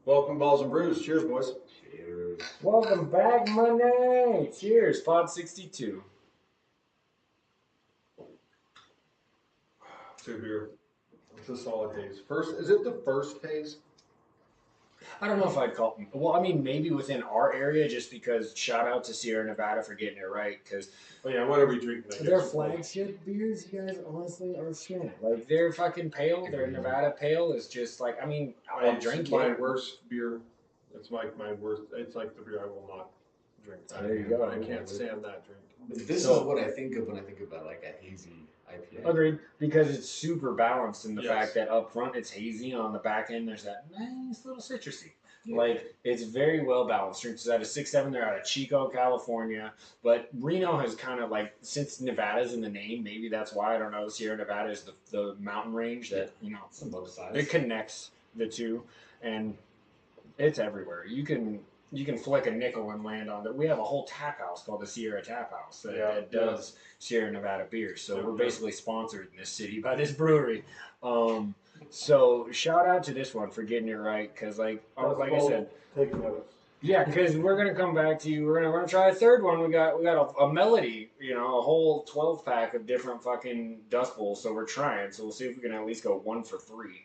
Welcome, Balls and Brews. Cheers, boys. Cheers. Welcome back, Monday. Cheers, Pod 62. Two beer. It's a solid haze. Is it the first haze? I don't know if I'd call them. Well, I mean, maybe within our area, just because shout out to Sierra Nevada for getting it right. Because what are we drinking? their flagship beers, you guys, honestly, are shit. Like, their fucking pale, their Nevada pale is just like, I mean, I'll drink my it. worst beer. It's like my worst. It's like the beer I will not drink. There you go. I can't stand that drink. This is what I think of when I think about like a hazy IPA. Agreed, because it's super balanced in the fact that up front it's hazy, and on the back end there's that nice little citrusy. Yeah. Like, it's very well balanced. Drinks out of 6-7. They're out of Chico, California. But Reno has kind of like, since Nevada's in the name, maybe that's why, I don't know. Sierra Nevada is the mountain range that, it's on both sides. It connects the two, and it's everywhere. You can flick a nickel and land on it. We have a whole tap house called the Sierra Tap House that does Sierra Nevada beers. So we're basically sponsored in this city by this brewery. So shout out to this one for getting it right, because like I said, take notes. Yeah, because we're gonna come back to you. We're gonna try a third one. We got a melody, a whole 12-pack of different fucking Dust Bowls. So we're trying. So we'll see if we can at least go 1 for 3.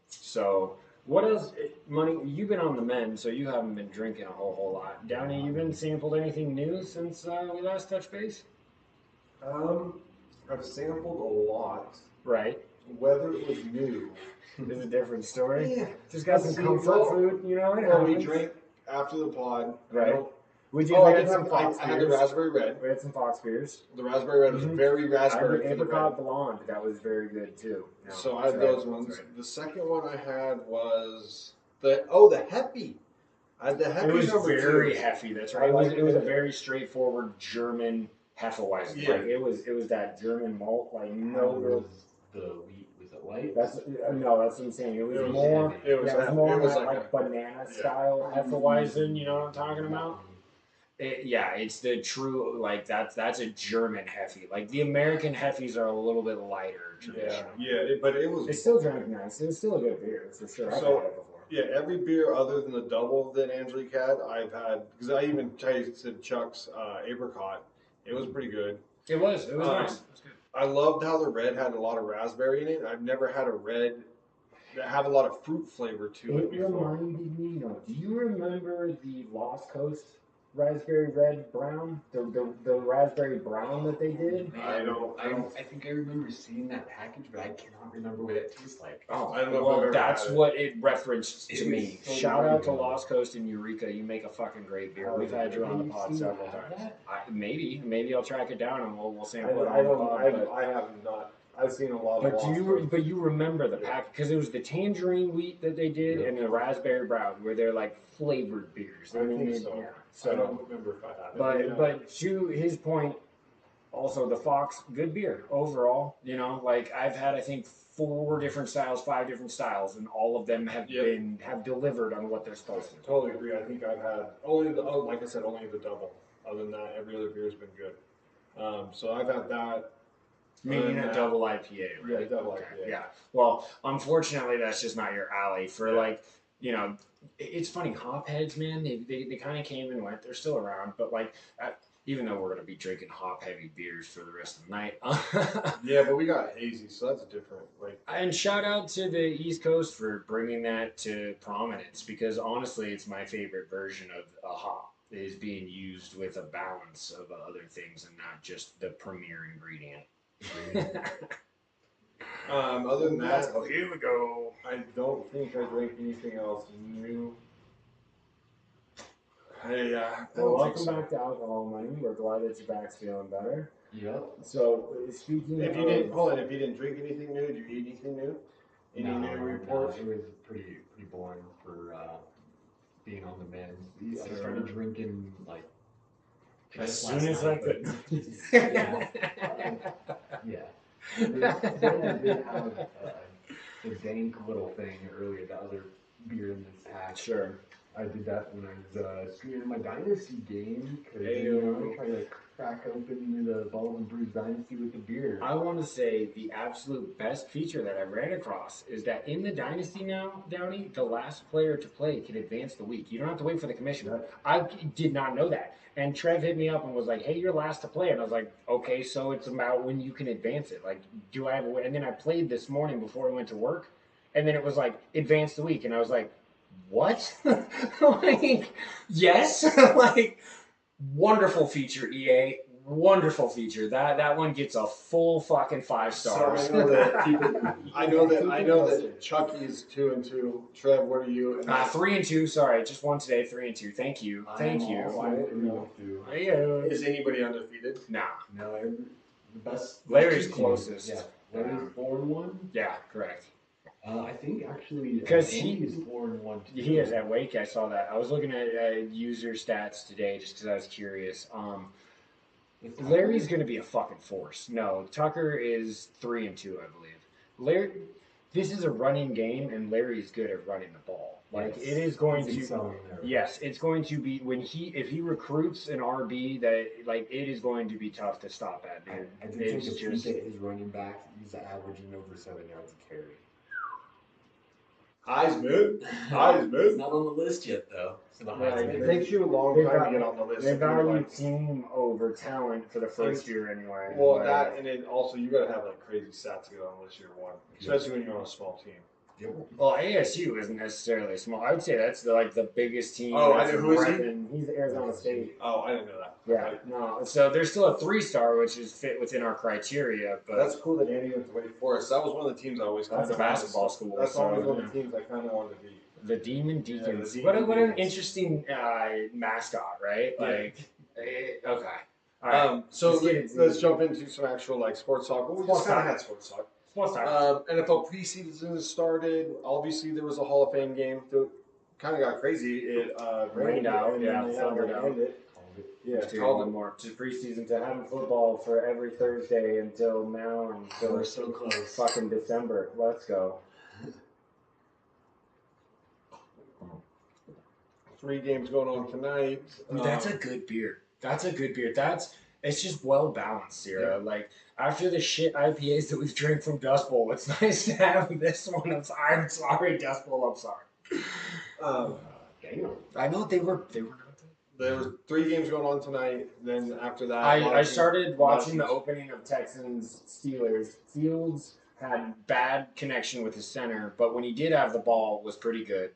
So. What else, Money? You've been on the mend, so you haven't been drinking a whole lot. Downey, you been sampled anything new since we last touched base? I've sampled a lot. Right. Whether it was new is a different story. Yeah. Just got some comfort food, we drank after the pod. Right. We did. I had the raspberry red. We had some Fox beers. The raspberry red was very raspberry. I had the apricot blonde. That was very good too. No, so I had those ones. Right. The second one I had was the Hefe. I had the Hefe. It was very Hefe. That's right. It was a very straightforward German Hefeweizen. Yeah. Like it was that German malt. Like no. The wheat was it light? That's what I'm saying. It was more. It was more like banana style Hefeweizen. You know what I'm talking about? It's the true, like, that's a German Hefe. Like, the American Hefes are a little bit lighter traditional. But it was... It still drank nice. It was still a good beer, for sure. I've had it before. Yeah, every beer other than the double that Angelique had, I've had, because I even tasted Chuck's apricot. It was pretty good. It was nice. It was good. I loved how the red had a lot of raspberry in it. I've never had a red that had a lot of fruit flavor to it before. It reminded me, do you remember the Lost Coast raspberry red brown, the raspberry brown that they did? I think I remember seeing that package, but I cannot remember what it tastes like. Oh, I don't know. Well, that's what it referenced to me. So shout out to Lost Coast in Eureka. You make a fucking great beer. We've had you on the pod several times. Maybe I'll track it down and we'll sample it on the pod. I have not. I've seen a lot of. But you remember the pack, because it was the tangerine wheat that they did and the raspberry brown, where they're like flavored beers. I think so. Yeah. So I don't remember if I had it. But to his point, also the Fox, good beer overall. Like I've had, I think, 5 different styles, and all of them have delivered on what they're supposed to. Totally agree. I think I've had only like I said, only the double. Other than that, every other beer has been good. So I've had that. Meaning a double IPA, right? Yeah, double IPA. Yeah. Well, unfortunately, that's just not your alley. It's funny. Hopheads, man, they kind of came and went. They're still around, but even though we're gonna be drinking hop-heavy beers for the rest of the night. Yeah, but we got hazy, so that's different. And shout out to the East Coast for bringing that to prominence, because honestly, it's my favorite version of a hop. Is being used with a balance of other things and not just the premier ingredient. Other than that, here we go. I don't think I drank anything else new. Welcome back to Alcohol Money. We're glad that your back's feeling better. Yep. So, speaking if you didn't drink anything new, did you eat anything new? Any new reports? It was pretty boring for being on the mend. I started drinking like as soon as I could. Yeah. Then I did have a dank little thing earlier, the other beer in this pack. Sure. I did that when I was streaming my Dynasty game. Because I try to crack open the Balls&Brews Dynasty with the beer. I want to say the absolute best feature that I ran across is that in the Dynasty now, Downey, the last player to play can advance the week. You don't have to wait for the commission. Yep. I did not know that. And Trev hit me up and was like, hey, you're last to play. And I was like, okay, so it's about when you can advance it. Like, do I have a way? And then I played this morning before I went to work. And then it was like, advance the week. And I was like, what? Like, yes. Like, wonderful feature, EA. Wonderful feature. That one gets a full fucking 5 stars. So I know that Chucky's 2-2. Trev, what are you? 3-2. Sorry, just one today. 3-2. Thank you. Thank you. Is anybody undefeated? Nah. No, the best. Larry's closest. Yeah, Larry's 4-1. Yeah, correct. I think actually because he's 4-1. He is at Wake. I saw that. I was looking at user stats today just because I was curious. Larry's going to be a fucking force. No, Tucker is 3-2, I believe. Larry, this is a running game, and Larry is good at running the ball. Like it is going to. Yes, it's going to be if he recruits an RB that like it is going to be tough to stop at. Dude. I think if you get his running back, he's averaging over 7 yards a carry. Heisman. He's not on the list yet, though. So it takes you a long time to get on the list. They value team over talent for the first year anyway. Well, that and then also you got to have like crazy stats to get on the list year one, especially when you're on a small team. Well, ASU isn't necessarily small. I would say that's the biggest team. Oh, I know. Who is he? He's Arizona State. Oh, I didn't know that. Yeah, right. No. So there's still a 3-star, which is fit within our criteria. But that's cool that Andy went to Wake Forest. That was one of the teams I always. That's a basketball school. That's always one of the teams I kind of wanted to beat. The Demon Deacons. Yeah, what an interesting mascot, right? Yeah. Like, okay. All right. So let's jump into some actual like sports talk. Well, we just kind of had sports talk. NFL preseason started. Obviously, there was a Hall of Fame game. That kind of got crazy. It rained out. Yeah, thundered out. Yeah, it's one more to preseason to having football for every Thursday until now until we're so close. Fucking December. Let's go. 3 games going on tonight. Dude, that's a good beer. It's just well balanced, Sierra. Yeah. Like after the shit IPAs that we've drank from Dust Bowl, it's nice to have this one. I'm sorry, Dust Bowl. I'm sorry. Damn. I know they were not good. There was 3 games going on tonight. Then after that, I started watching the opening of Texans Steelers. Fields had bad connection with his center, but when he did have the ball, it was pretty good.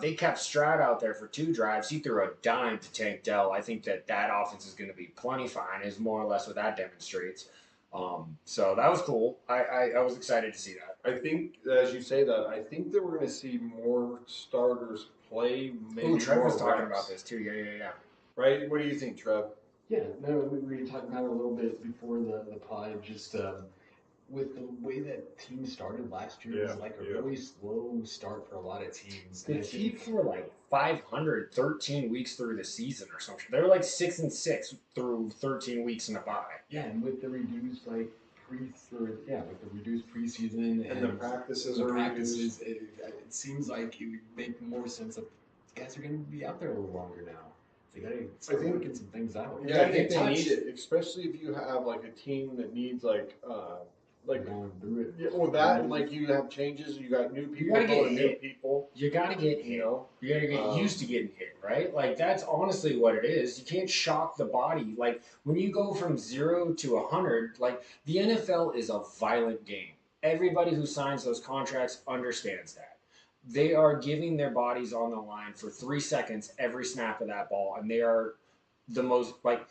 They kept Stroud out there for 2 drives. He threw a dime to Tank Dell. I think that offense is going to be plenty fine, is more or less what that demonstrates. So that was cool. I was excited to see that. I think, as you say that, I think that we're going to see more starters play. Maybe Trev was talking reps. about this too. Yeah. Right? What do you think, Trev? Yeah, no, we were talking about it a little bit before the pod. Just with the way that teams started last year, it was like a really slow start for a lot of teams. The Chiefs were like 513 weeks through the season or something. They were like 6-6 through 13 weeks in a bye. Yeah, and with the reduced preseason and the practices it seems like it would make more sense that guys are going to be out there a little longer now. They got to start working some things out. Yeah, I think they need it, especially if you have like a team that needs like going through it. Yeah, or that, and like you have changes, you got new people, you gotta get new people. You gotta get hit. You gotta get used to getting hit, right? Like that's honestly what it is. You can't shock the body. Like when you go from 0 to 100, like the NFL is a violent game. Everybody who signs those contracts understands that. They are giving their bodies on the line for 3 seconds every snap of that ball, and they are the most like.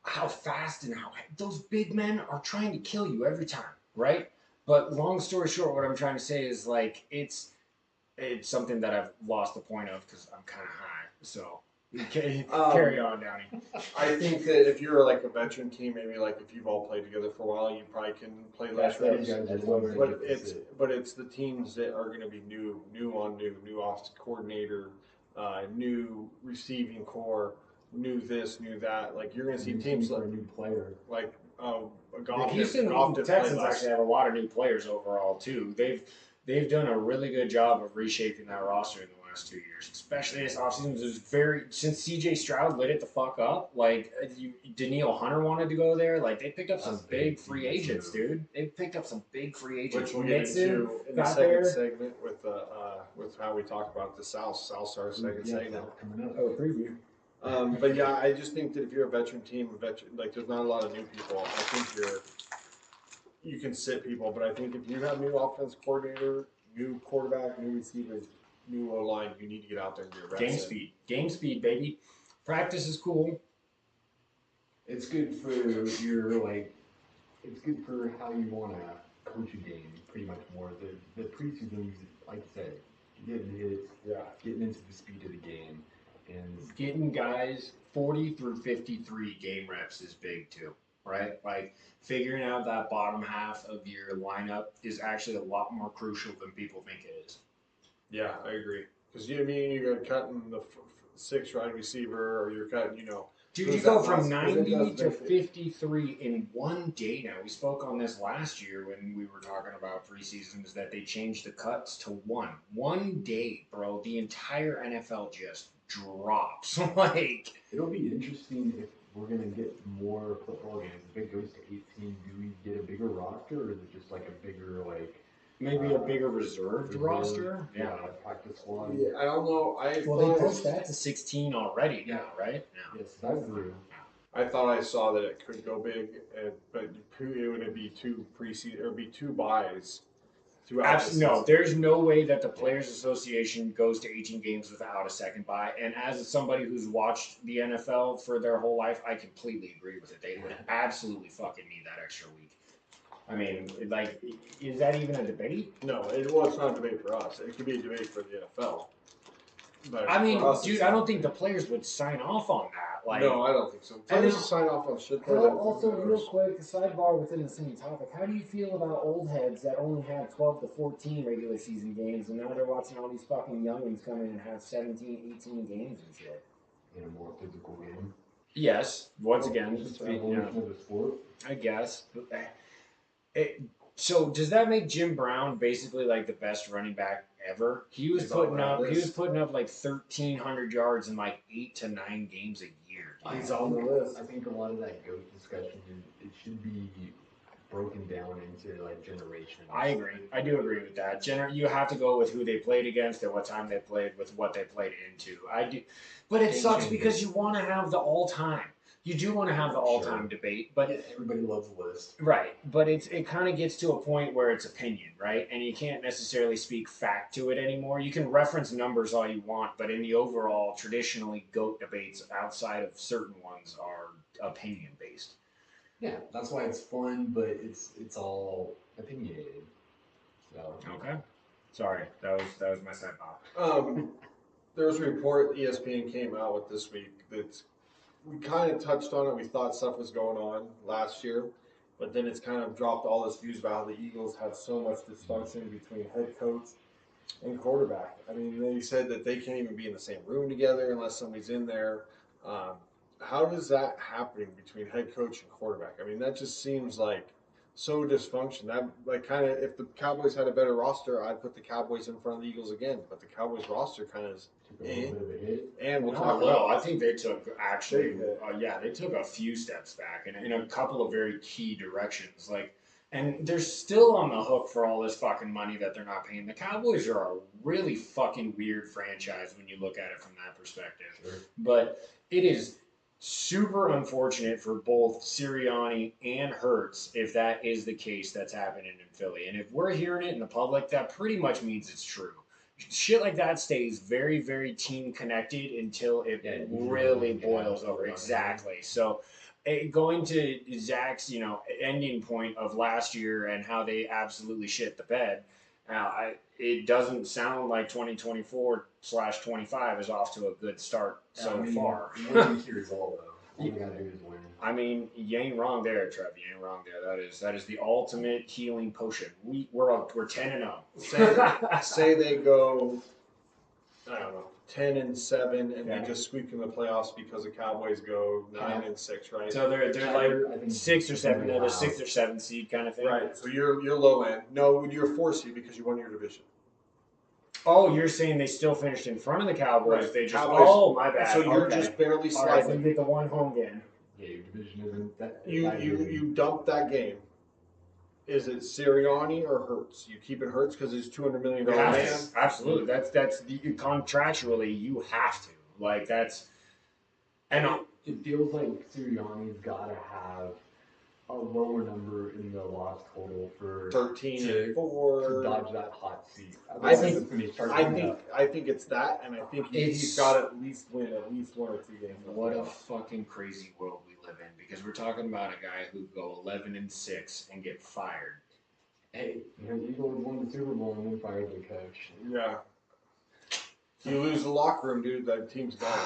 How fast and how those big men are trying to kill you every time, right? But long story short, what I'm trying to say is like it's something that I've lost the point of because I'm kind of high. So carry on, Downey. I think that if you're like a veteran team, maybe like if you've all played together for a while, you probably can play less reps. But it's the teams that are going to be new offensive coordinator, new receiving core. New this, new that. Like you're going to see teams like a new player. Like the Houston Texans actually have a lot of new players overall too. they've done a really good job of reshaping that roster in the last 2 years, especially this offseason. It was since CJ Stroud lit it the fuck up. Like, Danielle Hunter wanted to go there. Like, they picked up some big free agents, dude. They picked up some big free agents. Which we'll get into in the second segment with how we talk about the South. South's our second segment. Coming up. Oh, preview. But yeah, I just think that if you're a veteran team, like there's not a lot of new people. I think you can sit people, but I think if you have new offense coordinator, new quarterback, new receivers, new O-line, you need to get out there and get reps. Game speed, baby. Practice is cool. It's good for it's good for how you want to coach a game, pretty much more. The preseason, like I said, getting hits, getting into the speed of the game. And getting guys 40 through 53 game reps is big too, right? Like figuring out that bottom half of your lineup is actually a lot more crucial than people think it is. Yeah, I agree. Because you're cutting the 6 wide receiver, or you're cutting, Dude, you go from 90 to 53 in 1 day now. We spoke on this last year when we were talking about preseasons that they changed the cuts to 1. 1 day, bro. The entire NFL just drops. Like, it'll be interesting if we're going to get more football games. If it goes to 18, do we get a bigger roster, or is it just like a bigger, maybe a bigger reserved roster? Yeah, practice squad. Yeah, I don't know. They pushed that to 16 already now, right? Yeah. Yes, that's true. I thought I saw that it could go big, but it would be 2 preseason, or be 2 buys throughout. No, there's no way that the Players Association goes to 18 games without a second bye. And as somebody who's watched the NFL for their whole life, I completely agree with it. They would absolutely fucking need that extra week. I mean, like, is that even a debate? No, it's not a debate for us. It could be a debate for the NFL. But I mean, dude, I don't think the players would sign off on that. Like, no, I don't think so. Players will sign off on shit. Also, real quick, a sidebar within the same topic. How do you feel about old heads that only have 12 to 14 regular season games, and now they're watching all these fucking youngins come in and have 17, 18 games and shit? In a more physical game. Yes. Once again, just the evolution of the sport. I guess. So does that make Jim Brown basically like the best running back ever? He was putting up like 1,300 yards in like 8 to 9 games a year. He's on the list. I think a lot of that GOAT discussion, it should be broken down into like generations. I agree. I do agree with that. You have to go with who they played against and what time they played with what they played into. I do, but it sucks because you want to have the all-time. You do want to have the all-time debate, but everybody loves a list, right? But it kind of gets to a point where it's opinion, right? And you can't necessarily speak fact to it anymore. You can reference numbers all you want, but in the overall, traditionally GOAT debates outside of certain ones are opinion based. Yeah, that's why it's fun, but it's all opinionated. So okay, sorry, that was my side pop. There was a report ESPN came out with this week that's. We kind of touched on it. We thought stuff was going on last year, but then it's kind of dropped all this news about how the Eagles have so much dysfunction between head coach and quarterback. I mean, they said that they can't even be in the same room together unless somebody's in there. How does that happen between head coach and quarterback? I mean, that just seems like so dysfunction. That like kind of if the Cowboys had a better roster, I'd put the Cowboys in front of the Eagles again. But the Cowboys roster kind of is. And we'll talk about. I think they took they took a few steps back and in a couple of very key directions. Like, and they're still on the hook for all this fucking money that they're not paying. The Cowboys are a really fucking weird franchise when you look at it from that perspective. Sure. But it is super unfortunate for both Sirianni and Hurts if that is the case that's happening in Philly. And if we're hearing it in the public, that pretty much means it's true. Shit like that stays very, very team connected until it really boils over. Exactly. So going to Zach's, ending point of last year and how they absolutely shit the bed, it doesn't sound like 2024/25 is off to a good start so far. Winning here is all, though. All you gotta do is win. I mean, you ain't wrong there, Trev. You ain't wrong there. That is the ultimate healing potion. We're 10-0. Say they go, I don't know, 10-7, and they just squeak in the playoffs because the Cowboys go 9-6, right? So they're like 6 or 7, they're the 6th or 7th seed kind of thing. Right. So you're low end. No, you're 4 seed because you won your division. Oh, you're saying they still finished in front of the Cowboys? Right. They just Cowboys, my bad. So you're just barely sliding. All right, so you get the one home game. Yeah, your division isn't that. You dump that game. Is it Sirianni or Hurts? You keep it Hurts because he's $200 million man. Absolutely. That's contractually you have to. Like that's, and it feels like Sirianni's got to have a lower number in the loss total for 13-4 to dodge that hot seat. I think it's that, and I think he's got to at least win at least 1 or 2 games. What a fucking crazy world we live in, because we're talking about a guy who go 11-6 and get fired. Hey, the Eagles won the Super Bowl and then fired their coach. Yeah. You lose the locker room, dude. That team's gone.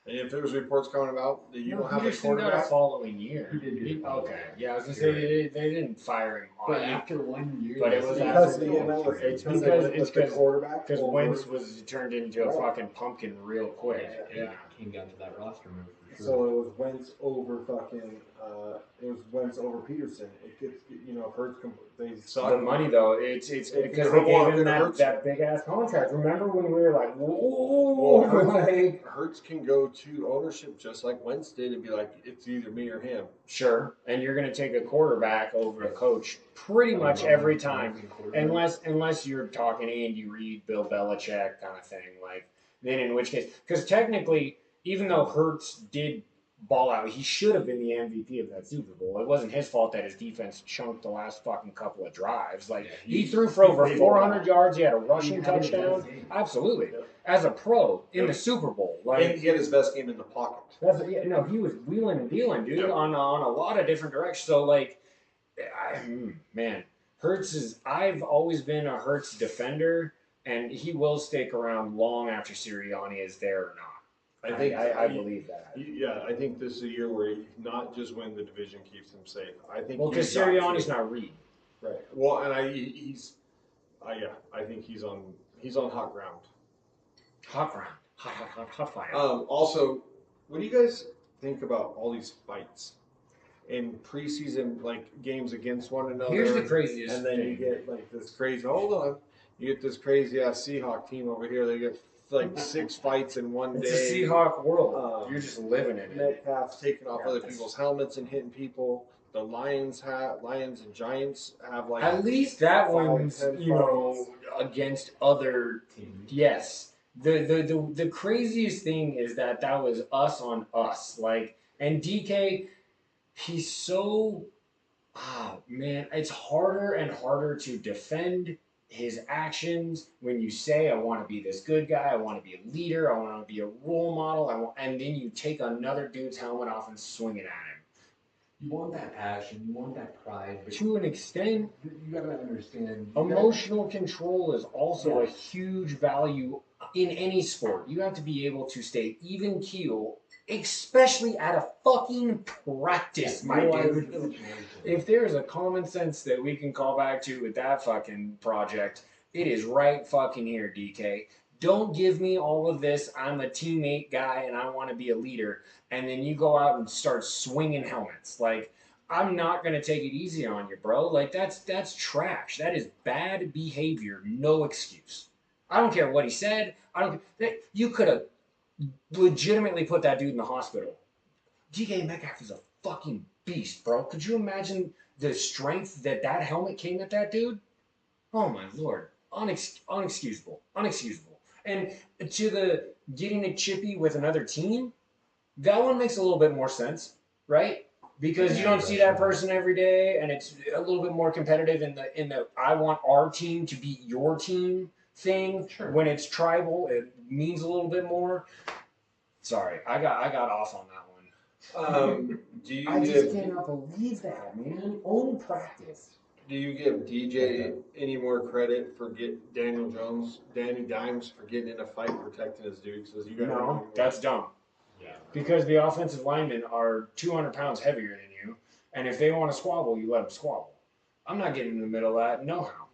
And if there's reports coming about that you don't have a quarterback, got a following year. Okay, yeah, I was gonna say they didn't fire him. But after 1 year, but it was because the quarterback. Because Wentz was turned into a fucking pumpkin real quick. Yeah, came down to that roster move for sure. So it was Wentz over Peterson. It gets Hurts. They suck. The money though, it's because they gave him that big ass contract. Remember when we were like, whoa, Hurts can go to ownership just like Wentz did and be like, it's either me or him. Sure, and you're gonna take a quarterback over a coach pretty much every time, unless you're talking Andy Reid, Bill Belichick kind of thing. Like then, in which case, because technically, even though Hurts did ball out, he should have been the MVP of that Super Bowl. It wasn't his fault that his defense chunked the last fucking couple of drives. Like he threw for over 400 yards. He had a rushing touchdown. Absolutely, as a pro in the Super Bowl. Like and he had his best game in the pocket. He was wheeling and dealing, dude, on a lot of different directions. So like, man, Hurts is. I've always been a Hurts defender, and he will stick around long after Sirianni is there or not. I believe that. Yeah, I think this is a year where he not just win the division keeps him safe. I think because Sirianni's not Reid. Right. Well, and I think he's on hot ground. Hot ground. Hot fire. Also, what do you guys think about all these fights in preseason, like games against one another? Here's the craziest and then thing. You get like this crazy. Hold on, you get this crazy ass Seahawk team over here. They get like 6 fights in one day. It's a Seahawk world. You're just living in it. Metcalf's taking off other people's helmets and hitting people. The Lions and Giants have like at least that one's against other teams. Yes. The craziest thing is that was us on us. Like, and DK, he's so man, it's harder and harder to defend his actions when you say, I want to be this good guy, I want to be a leader, I want to be a role model, and then you take another dude's helmet off and swing it at him. You want that passion, you want that pride. But to an extent, you gotta understand. Emotional control is also a huge value in any sport. You have to be able to stay even keel, especially at a fucking practice, my dude. If there's a common sense that we can call back to with that fucking project, it is right fucking here, DK. Don't give me all of this, I'm a teammate guy and I want to be a leader, and then you go out and start swinging helmets. Like, I'm not going to take it easy on you, bro. Like, that's trash. That is bad behavior. No excuse. I don't care what he said. You could have legitimately put that dude in the hospital. DK Metcalf is a fucking beast, bro. Could you imagine the strength that helmet came at that dude? Oh, my Lord. Unexcusable. And to the getting it chippy with another team, that one makes a little bit more sense, right? Because you don't see that person every day, and it's a little bit more competitive in the I want our team to beat your team thing. Sure. When it's tribal, it means a little bit more. Sorry, I got off on that one. I just cannot believe that, man. Own practice. Do you give DJ any more credit for Danny Dimes for getting in a fight protecting his dudes? No, that's dumb. Yeah. Because the offensive linemen are 200 pounds heavier than you, and if they want to squabble, you let them squabble. I'm not getting in the middle of that. No how.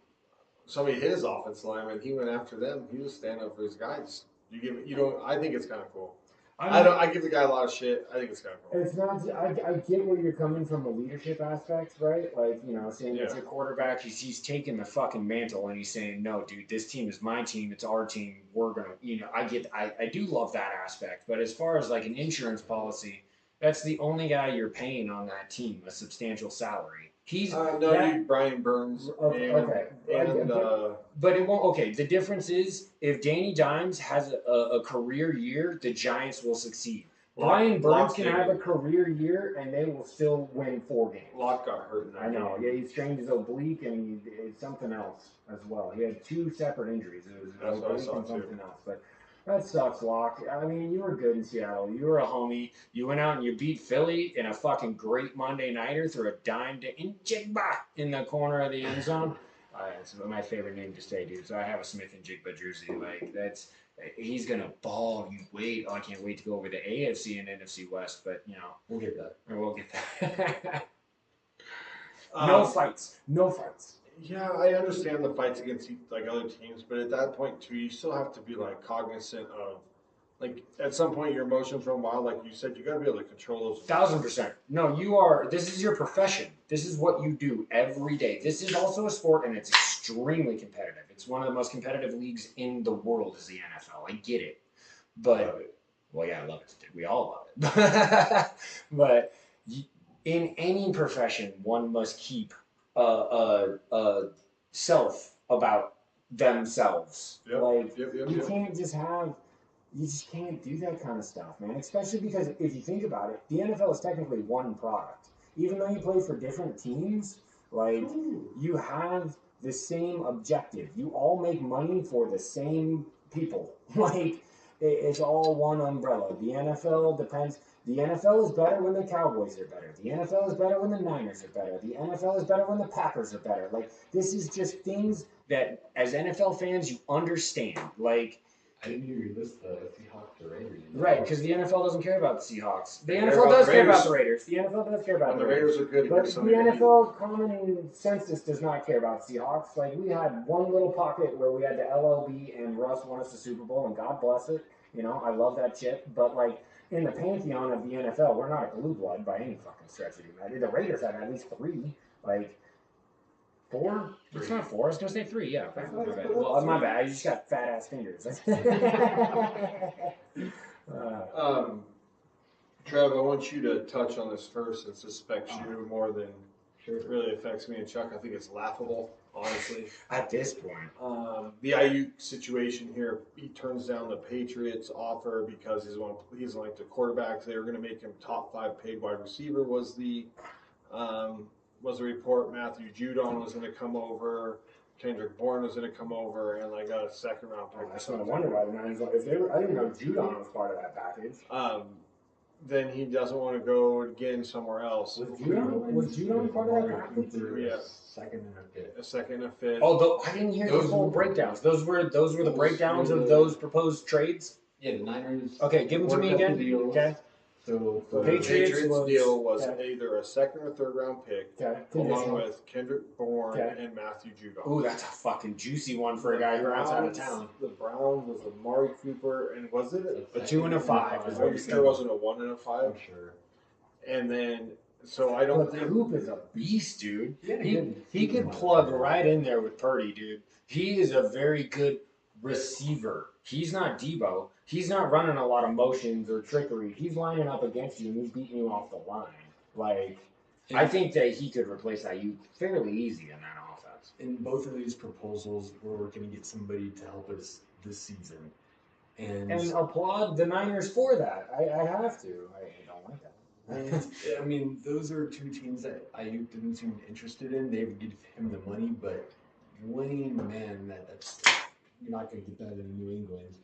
Somebody hit his offensive lineman. He went after them. He was standing up for his guys. You don't. I think it's kind of cool. I give the guy a lot of shit. I think it's kind of cool. It's not. I get where you're coming from, a leadership aspect, right? Like, saying it's a quarterback. He's taking the fucking mantle and he's saying, no, dude, this team is my team. It's our team. We're gonna. I do love that aspect. But as far as like an insurance policy, that's the only guy you're paying on that team a substantial salary. He's Brian Burns. But it won't. Okay, the difference is if Danny Dimes has a career year, the Giants will succeed. Brian Burns can have a career year and they will still win 4 games. Locke got hurt in that I know. Yeah, he strained his oblique and it's something else as well. He had 2 separate injuries. It was an oblique and something else. But that sucks, Locke. I mean, you were good in Seattle. You were a homie. You went out and you beat Philly in a fucking great Monday nighter through a dime to Njigba in the corner of the end zone. It's my favorite name to say, dude. So I have a Smith and Jigba jersey. Like, he's gonna ball. You wait. Oh, I can't wait to go over the AFC and NFC West. But we'll get that. We'll get that. No fights. Yeah, I understand the fights against like other teams, but at that point too, you still have to be like cognizant of, like, at some point your emotions run wild. Like you said, you got to be able to control those. 1000%. No, you are. This is your profession. This is what you do every day. This is also a sport, and it's extremely competitive. It's one of the most competitive leagues in the world is the NFL. I get it, but well, yeah, I love it. We all love it. But in any profession, one must keep self about themselves. You can't just have. You just can't do that kind of stuff, man. Especially because if you think about it, the NFL is technically one product. Even though you play for different teams, like, you have the same objective. You all make money for the same people. Like, it's all one umbrella. The NFL depends. The NFL is better when the Cowboys are better. The NFL is better when the Niners are better. The NFL is better when the Packers are better. Like, this is just things that, as NFL fans, you understand. Like, I didn't hear you list the Seahawks or Raiders. Right, because the NFL doesn't care about the Seahawks. The NFL does care about the Raiders. The NFL does care about the Raiders. The Raiders are good. But the NFL common census does not care about the Seahawks. Like, we had one little pocket where we had the LLB and Russ won us the Super Bowl, and God bless it. I love that shit. But, like, in the pantheon of the NFL, we're not a blue blood by any fucking stretch of the imagination. The Raiders have at least 3. Like, 4? It's not 4. I was going to say 3, yeah. Well, my bad. You just got fat-ass fingers. Trev, I want you to touch on this first, since this affects you more than it really affects me and Chuck. I think it's laughable, honestly. At this point. The Ayuk situation here, he turns down the Patriots' offer because he's like the quarterbacks. They were going to make him top 5 paid wide receiver, was the report. Matthew Judon was going to come over, Kendrick Bourne was going to come over, and like a 2nd round pick. That's what I wonder why the Niners. I didn't know Judon was part of that package. Then he doesn't want to go again somewhere else. Was Judon part of that package? Yeah. A second and a fifth. Oh, I didn't hear those full breakdowns. Those were the breakdowns of those proposed trades. Yeah, the Niners. Okay, give them to me again. Okay. So the Patriots deal was either a 2nd or 3rd round pick, along with Kendrick Bourne and Matthew Judon. Ooh, that's a fucking juicy one for a guy who's out of town. The Browns was Amari Cooper, and was it a 2 and a 5? There wasn't a 1 and a 5. I'm sure. And then, so I don't think Coop is a beast, dude. He could plug right in there with Purdy, dude. He is a very good receiver. He's not Debo. He's not running a lot of motions or trickery. He's lining up against you and he's beating you off the line. Like, I think that he could replace Ayuk fairly easy in that offense. In both of these proposals, we're going to get somebody to help us this season. And applaud the Niners for that. I have to. I don't like that. I mean, those are 2 teams that Ayuk didn't seem interested in. They would give him the money, but winning, man, that's you're not going to get that in New England.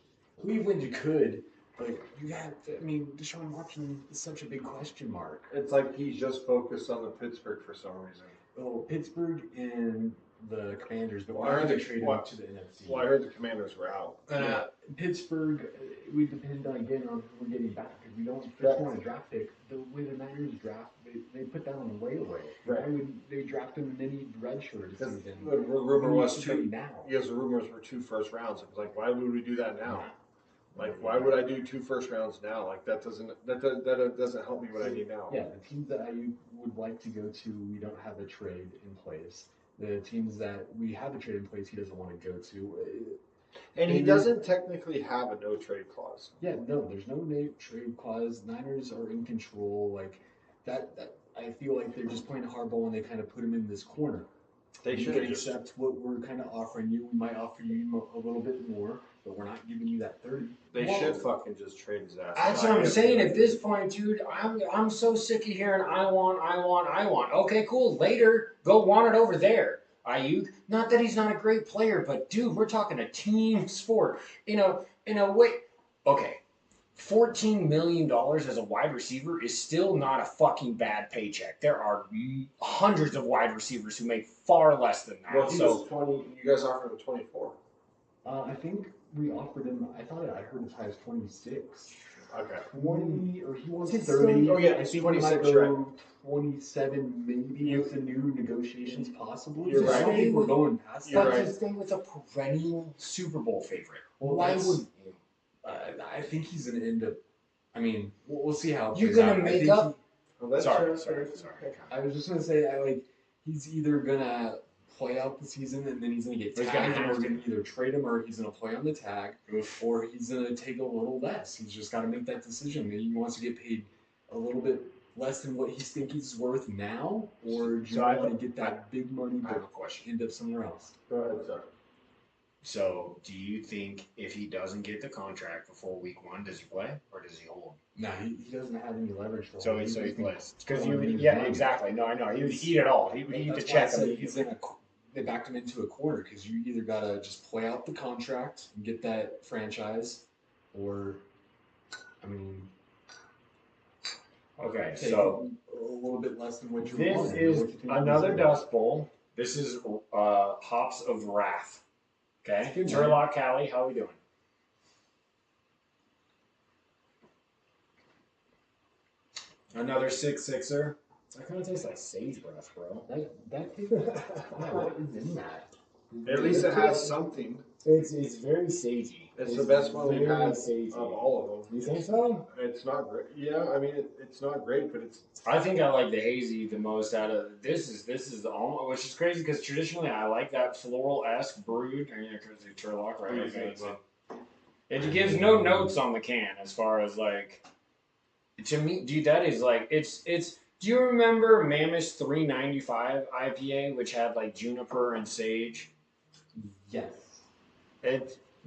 Cleveland, you could, but Deshaun Watson is such a big question mark. It's like he's just focused on the Pittsburgh for some reason. Well, Pittsburgh and the Commanders, but I heard they traded up to the NFC. Well, I heard the Commanders were out. Pittsburgh, we depend on who we're getting back. If we don't just want a draft pick, the way the Niners draft, they put that on the layaway. Why would they draft him and then he redshirt season? The rumor was 2. Because the rumors were 2 first rounds. It was like, why would we do that now? Like, why would I do 2 first rounds now? Like, that doesn't help me what I need now. Yeah, the teams that I would like to go to, we don't have a trade in place. The teams that we have a trade in place, he doesn't want to go to. And he doesn't technically have a no trade clause. Yeah, no, there's no trade clause. Niners are in control. Like that I feel like they're just playing hardball and they kind of put him in this corner. They You should can accept what we're kind of offering you. We might offer you a little bit more, but we're not giving you that 30. They should fucking just trade his ass. That's what I'm saying. At this point, dude, I'm so sick of hearing I want. Okay, cool. Later, go want it over there. Ayuk. Not that he's not a great player, but dude, we're talking a team sport. In a way. Okay, $14 million as a wide receiver is still not a fucking bad paycheck. There are hundreds of wide receivers who make far less than that. Well, he was 20. You guys offered him 24. I think we offered him. I thought I heard as high as 26. Okay. 20 or he wants 30. Oh yeah, I it's think 26. He might Right. go 27 maybe with the new negotiations possible. You're right. I don't think we're going past You're that. But right. to stay with a perennial Super Bowl favorite. Well, Why that's- would I think he's going to end up. I mean, we'll see how it you're plays gonna out. I make think up? Sorry. I was just going to say, he's either going to play out the season and then he's going to get He's gonna tagged, and have we're to. going to either trade him or he's going to play on the tag, or he's going to take a little less. He's just got to make that decision. Maybe he wants to get paid a little bit less than what he's thinking he's worth now, or do you So I want to get that big money I have a but question. end up somewhere else? Go ahead, sir. So, do you think if he doesn't get the contract before week 1, does he play or does he hold? No, he doesn't have any leverage. For So him. he just plays be because throwing his yeah, money. exactly. No, I know he would eat it all. He would eat the That's why I check said immediately. they backed him into a corner because you either gotta just play out the contract and get that franchise, or I mean, Okay, take so a little bit less than what you're this wanting, is what you think you another deserve. Dust Bowl. This is Hops of Wrath. Okay, Good, man. Turlock Callie, how we doing? Another 6-6er. That kind of tastes like sagebrush, bro. That tastes what is in that? At least it has something. It's very sagey. It's the best one we've very had sagey. of all of them. You think so? It's not great. Yeah, I mean it's not great, but it's. I think I like the hazy the most out of this. Is almost, which is crazy because traditionally I like that floral-esque brewed. And because it's Turlock, right? Okay, so it gives no notes on the can as far as like. To me, dude, that is like it's. Do you remember Mammoth's 395 IPA, which had like juniper and sage? Yes.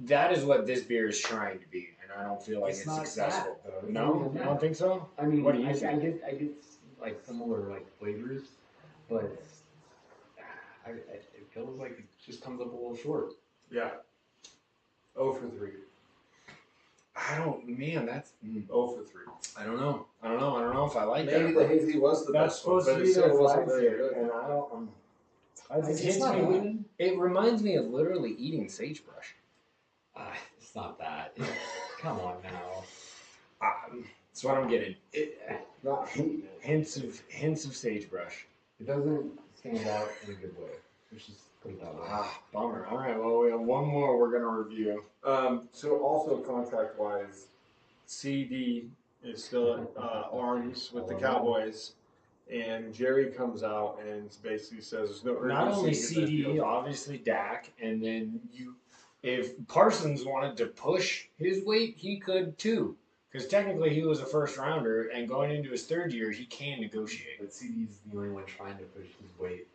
That is what this beer is trying to be, and I don't feel like it's not successful. that, though. No, you don't think so? I mean, What do you I think? get like similar like flavors, but it feels like it just comes up a little short. Yeah. 0 for 3. I don't, man. That's 0 for 3. I don't know. I don't know if I like Maybe that. the hazy was the That's best one, supposed but to it be still their wasn't very flagship, good. and I don't. It It's hits not me. bad. It reminds me of literally eating sagebrush. It's not that. Come on now. That's what I'm getting. Not hating it. Hints of sagebrush. It doesn't stand out in a good way. Let's just put it that way. Bummer. All right. Well, we have one more we're gonna review. So also contract wise, CD is still at arms with the Cowboys, and Jerry comes out and basically says there's no urgency. Not only to get that CD, deal. obviously Dak, and then if Parsons wanted to push his weight, he could too. Because technically he was a first rounder, and going into his 3rd year, he can negotiate. But CD's the only one trying to push his weight,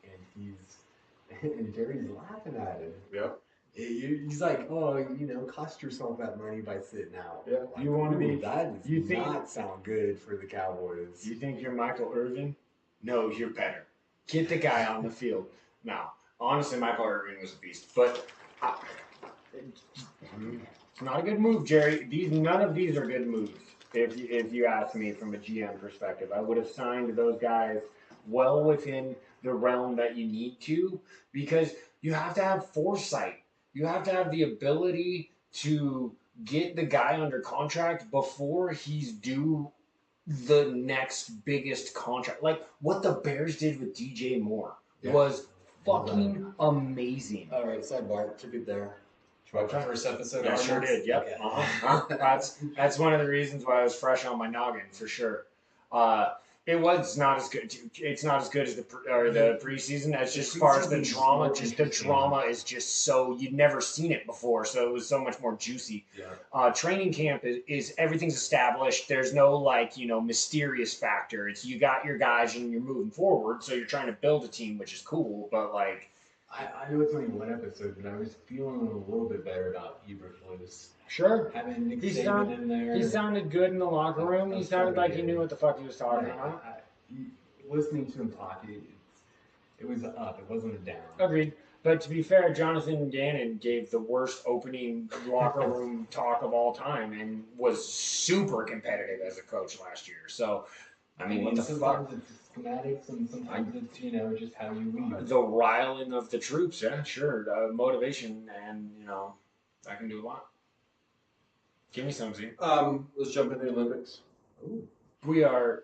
and Jerry's laughing at him. Yep. He's like, oh, cost yourself that money by sitting out. Yeah. Like, You wanna be- that does you think- not sound good for the Cowboys. You think you're Michael Irvin? No, you're better. Get the guy on the field. Now, honestly, Michael Irvin was a beast, but it's not a good move, Jerry. None of these are good moves. If you ask me from a GM perspective, I would have signed those guys well within the realm that you need to, because you have to have foresight. You have to have the ability to get the guy under contract before he's due the next biggest contract. Like what the Bears did with DJ Moore was fucking amazing. All right, sidebar. Took it there. First episode. Yeah, sure did. Yep. Okay. That's one of the reasons why I was fresh on my noggin for sure. It was not as good. It's not as good as the preseason. As just as far as the drama. Just the drama is just so you'd never seen it before, so it was so much more juicy. Yeah. Training camp is everything's established. There's no mysterious factor. It's you got your guys and you're moving forward, so you're trying to build a team, which is cool. But like, I know it's only one episode, but I was feeling a little bit better about Eberflus. sure. Having Nick Saban in there. He sounded good in the locker room. He sounded like he knew what the fuck he was talking about. Listening to him talk, it was up. It wasn't a down. Agreed. But to be fair, Jonathan Gannon gave the worst opening locker room talk of all time and was super competitive as a coach last year. So, I mean, what the fuck? Sometimes it's schematics and sometimes it's, just how you lead. The riling of the troops, yeah, sure. Motivation, and, that can do a lot. Give me some, Z. Let's jump into the Olympics. Ooh. We are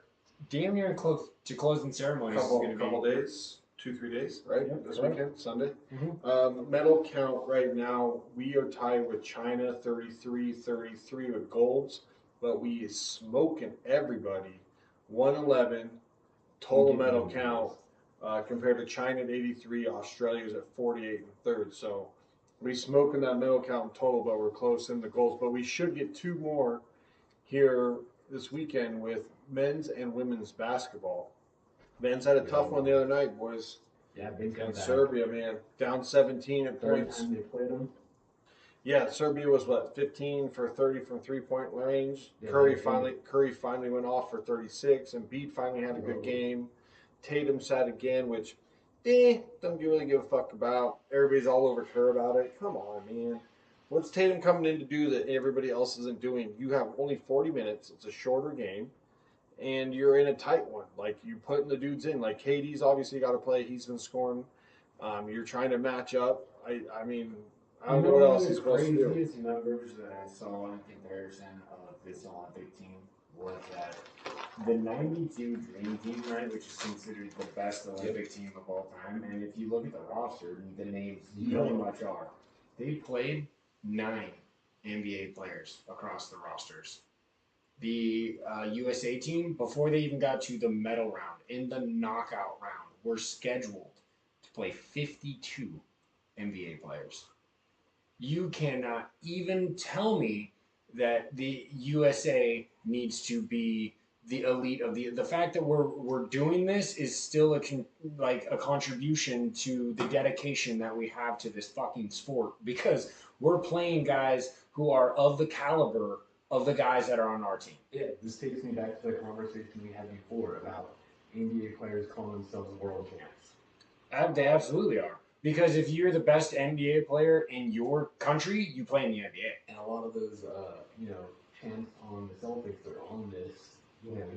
damn near close to closing ceremonies. Couple days, 2-3 days, right? Yep, this right. weekend, Sunday. Mm-hmm. Medal count right now, we are tied with China, 33 with golds, but we is smoking everybody. 111 total medal count compared to China at 83, Australia's at 48 and third. So we smoking that medal count in total, but we're close in the goals. But we should get 2 more here this weekend with men's and women's basketball. Men's had a tough one the other night, boys. Yeah, big And comeback. Serbia, man, down 17 at points. Third time they played them. Yeah, Serbia was 15 for 30 from 3-point range. Yeah, Curry finally went off for 36, and Embiid finally had a good game. Tatum sat again, which don't really give a fuck about. Everybody's all over her about it. Come on, man. What's Tatum coming in to do that everybody else isn't doing? You have only 40 minutes. It's a shorter game, and you're in a tight one. Like, you putting the dudes in. Like, KD's obviously got to play. He's been scoring. You're trying to match up. I mean, I don't know what else he's supposed to do. The craziest numbers that I saw in comparison of this Olympic team was that the 92 Dream Team, right, which is considered the best Olympic team of all time, and if you look at the roster, the names really much are. They played 9 NBA players across the rosters. The USA team, before they even got to the medal round, in the knockout round, were scheduled to play 52 NBA players. You cannot even tell me that the USA needs to be the elite of the fact that we're doing this is still a contribution to the dedication that we have to this fucking sport, because we're playing guys who are of the caliber of the guys that are on our team. Yeah, this takes me back to the conversation we had before about NBA players calling themselves world champs. They absolutely are. Because if you're the best NBA player in your country, you play in the NBA. And a lot of those, champs on the Celtics are on this,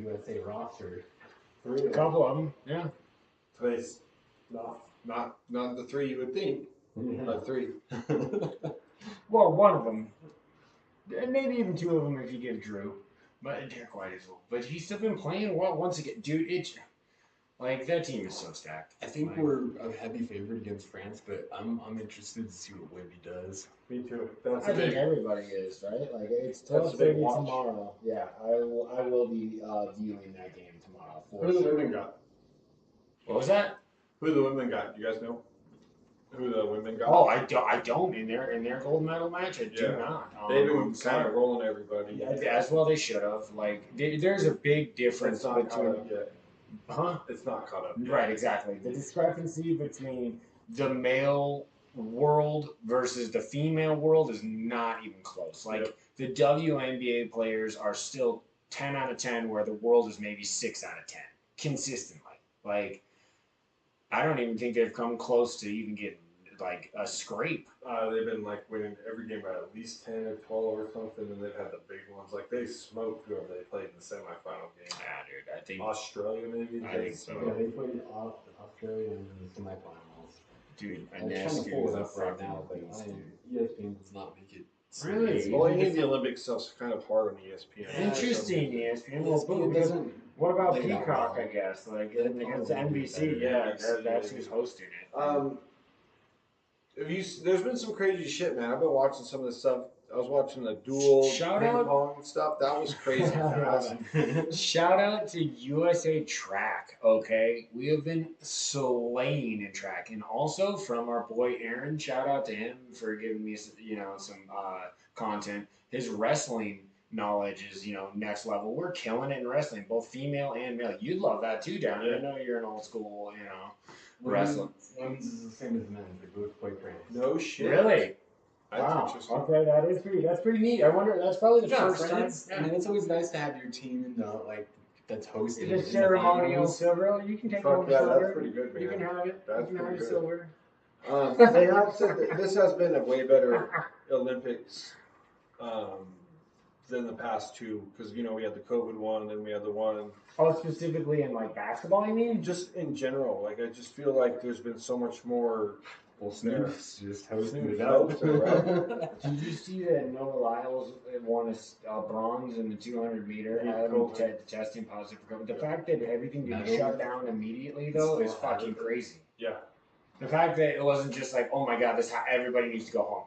USA roster. A couple of them, yeah. Today's not the 3 you would think, but 3. Well, one of them. And maybe even 2 of them if you give Drew. But Derek White is old. But he's still been playing well once again. Dude, that team is so stacked. I think we're a heavy favorite against France, but I'm interested to see what Wemby does. Me too. I think everybody is, right? Like, it's 12:30 tomorrow. Yeah, I will be viewing that game tomorrow. Who the women got? What was that? Who the women got? Do you guys know who the women got? Oh, I don't. In their gold medal match, I do not. They've been kind of rolling everybody. Yeah, as well they should have. Like, there's a big difference between. Huh? It's not caught up yet. Right, exactly. The discrepancy between the male world versus the female world is not even close. Like, the WNBA players are still 10 out of 10, where the world is maybe 6 out of 10 consistently. Like, I don't even think they've come close to even getting like a scrape. They've been like winning every game by at least 10 or 12 or something, and they've had the big ones. Like, they smoked whoever they played in the semifinal game. Yeah, dude, I think Australia maybe. I think so. Yeah, they played Australia in the semifinals. Dude, I'm trying to pull it up right now, but ESPN does not make it. Really? Well, I think the Olympics stuff's kind of hard on ESPN. Interesting, ESPN. Well, ESPN doesn't. what about lay that Peacock? well. I guess like Yeah, against probably NBC. better. Yeah, NBC, that's who's hosting it. There's been some crazy shit, man. I've been watching some of this stuff. I was watching the dual ping pong stuff. That was crazy fast. Shout out to USA Track, okay? We have been slaying in track. And also from our boy Aaron, shout out to him for giving me, some content. His wrestling knowledge is, next level. We're killing it in wrestling, both female and male. You'd love that too, down here. I know you're an old school, wrestling. Women's is the same as men's. They both play France. No shit. Really? That's wow. Interesting. Okay, that's pretty neat. I wonder. That's probably the first time. Yeah. I mean, it's always nice to have your team in the that's hosting. The ceremonial silver. You can take home the silver. That's pretty good, man. You can have it. That's you can have good. silver. They have said that this has been a way better Olympics than the past two, because we had the COVID one, and then we had the one. Oh, specifically in basketball, you mean? Just in general, I just feel like there's been so much more. Well, Snoop's just hosting it up. up. Did you see that Noah Lyles won a bronze in the 200 meter? Testing positive for COVID. The fact that everything didn't shut down immediately though is fucking crazy. Yeah. The fact that it wasn't just oh my god, everybody needs to go home.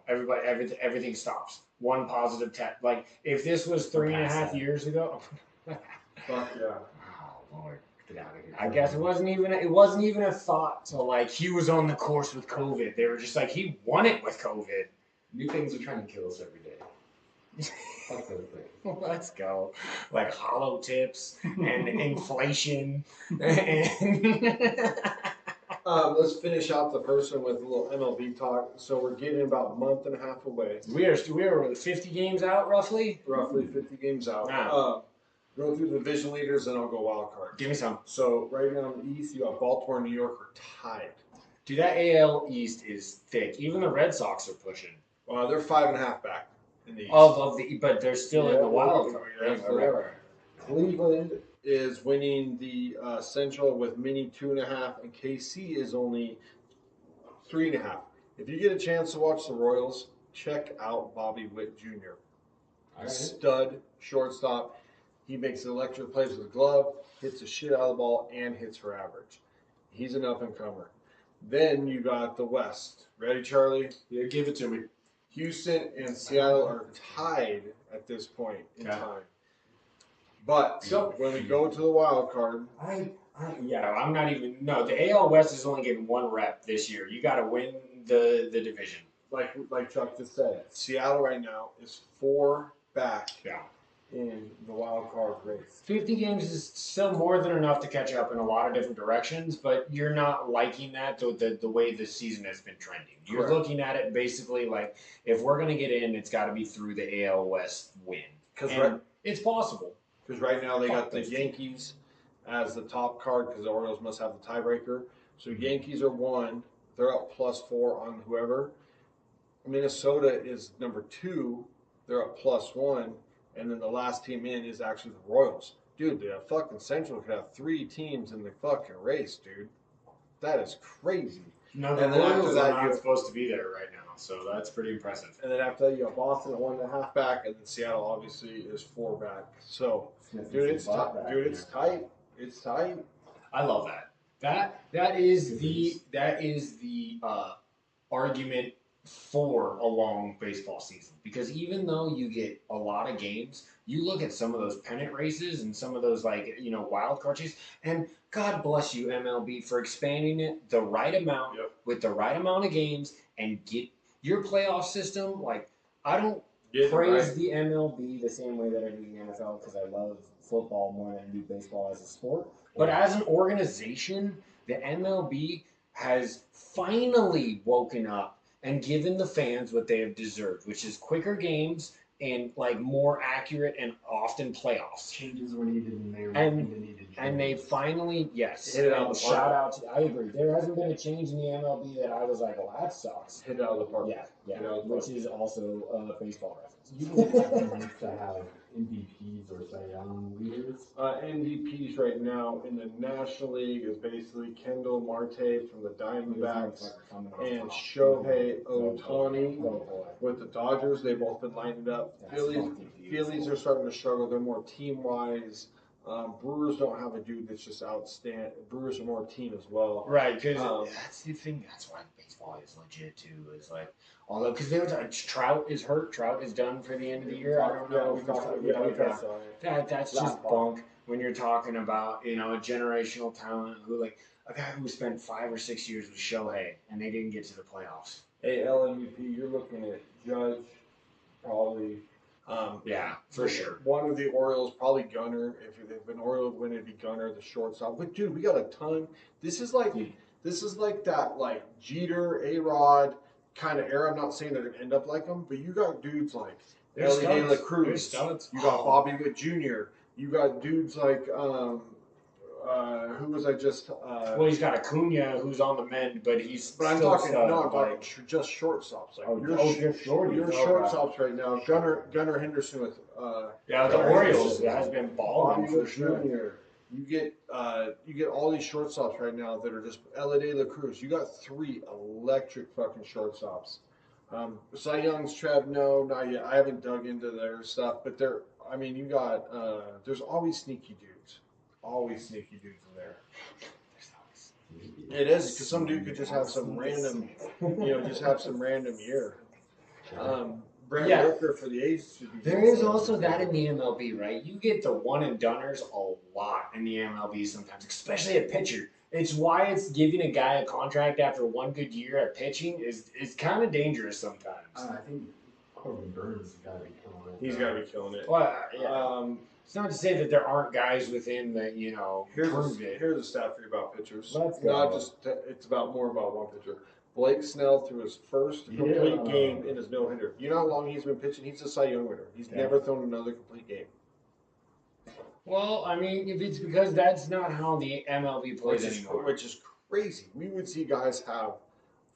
Everything stops. One positive test. If this was 3.5 years ago. Fuck yeah. Oh Lord. Get out of here. I guess it wasn't even a thought to he was on the course with COVID. They were just he won it with COVID. New things are trying to kill us every day. Fuck those things. Let's go. Hollow tips and inflation. And let's finish out the first one with a little MLB talk. So we're getting about a month and a half away. We are 50 games out roughly. Roughly 50 games out. Wow. Go through the division leaders, and I'll go wild card. Give me some. So right now in the East, you got Baltimore and New York are tied. Dude, that AL East is thick. Even the Red Sox are pushing. They're 5.5 back in the East. But they're still in the wild card. Right. Cleveland is winning the Central with mini 2.5, and KC is only 3.5. If you get a chance to watch the Royals, check out Bobby Witt Jr. Stud shortstop. He makes electric plays with the glove, hits the shit out of the ball, and hits for average. He's an up-and-comer. Then you got the West. Ready, Charlie? Yeah, give it to me. Houston and Seattle are tied at this point in time. But when we go to the wild card, I'm not even. No, the AL West is only getting one rep this year. You got to win the division. Like Chuck just said, Seattle right now is 4 back. Yeah. In the wild card race. 50 games is still more than enough to catch up in a lot of different directions, but you're not liking that the way the season has been trending. You're Correct. Looking at it basically if we're going to get in, it's got to be through the AL West win. It's possible. Because right now they got the Yankees as the top card because the Orioles must have the tiebreaker. So Yankees are 1. They're up +4 on whoever. Minnesota is number 2. They're up +1. And then the last team in is actually the Royals. Dude, the fucking Central could have 3 teams in the fucking race, dude. That is crazy. No, the Royals are not supposed to be there right now, so that's pretty impressive. And then after that, you have Boston at 1.5 back, and then Seattle obviously is 4 back. So, dude, it's tight. It's tight. I love that. That is the argument for a long baseball season, because even though you get a lot of games, you look at some of those pennant races and some of those wild card chases, and God bless you MLB for expanding it the right amount with the right amount of games and get your playoff system. I don't praise the MLB the same way that I do the NFL because I love football more than I do baseball as a sport, but as an organization, the MLB has finally woken up and given the fans what they have deserved, which is quicker games and more accurate and often playoffs. Changes were needed and they were needed. And they finally, hit it out of the park. Shout out to, I agree. There hasn't been a change in the MLB that I was that sucks. Hit it out of the park. Yeah, which is also a baseball reference. You don't have to have MVPs or Cy Young leaders. MVPs right now in the National League is basically Kendall Marte from the Diamondbacks and Shohei Ohtani with the Dodgers. They've both been lined up. Phillies are starting to struggle. They're more team-wise. Brewers don't have a dude that's just outstanding. Brewers are more team as well. Right, because that's the thing. That's why baseball is legit too. Is like, although because Trout is hurt. Trout is done for the end of the year. I don't know. That's just bunk when you're talking about a generational talent who like a guy who spent 5 or 6 years with Shohei and they didn't get to the playoffs. AL MVP, you're looking at Judge, probably. Yeah, for sure. One of the Orioles, probably Gunnar. If an Oriole win, it'd be Gunnar, the shortstop. But dude, we got a ton. This is like that like Jeter, A-Rod kind of era. I'm not saying they're gonna end up like them, but you got dudes like Ellie De La Cruz. You got Bobby Witt Jr. You got dudes like who was I just? Well, he's got Acuna, who's on the mend, but he's. But I'm talking just shortstops. Like just shortstops right now. Gunnar Henderson with. The Orioles has been balling for sure. You get all these shortstops right now that are just Ellie De La Cruz. You got 3 electric fucking shortstops. Cy Young's Trev, no, not yet. I haven't dug into their stuff, but you got there's always sneaky dudes. Always sneaky dudes in there. It is because some dude could just have some random, year. Brent Rooker for the A's should be. There is also that in the MLB, right? You get the one and doners a lot in the MLB sometimes, especially at pitcher. It's why it's giving a guy a contract after 1 good year at pitching is kind of dangerous sometimes. I think Corbin Burns has got to be killing it. He's got to be killing it. Well, yeah. It's not to say that there aren't guys within the, Here's a stat for you about pitchers. Let's go. Not just, it's more about one pitcher. Blake Snell threw his first complete game in his no-hitter. You know how long he's been pitching? He's a Cy Young winner. He's never thrown another complete game. Well, I mean, if it's because that's not how the MLB plays anymore. Which is crazy. We would see guys have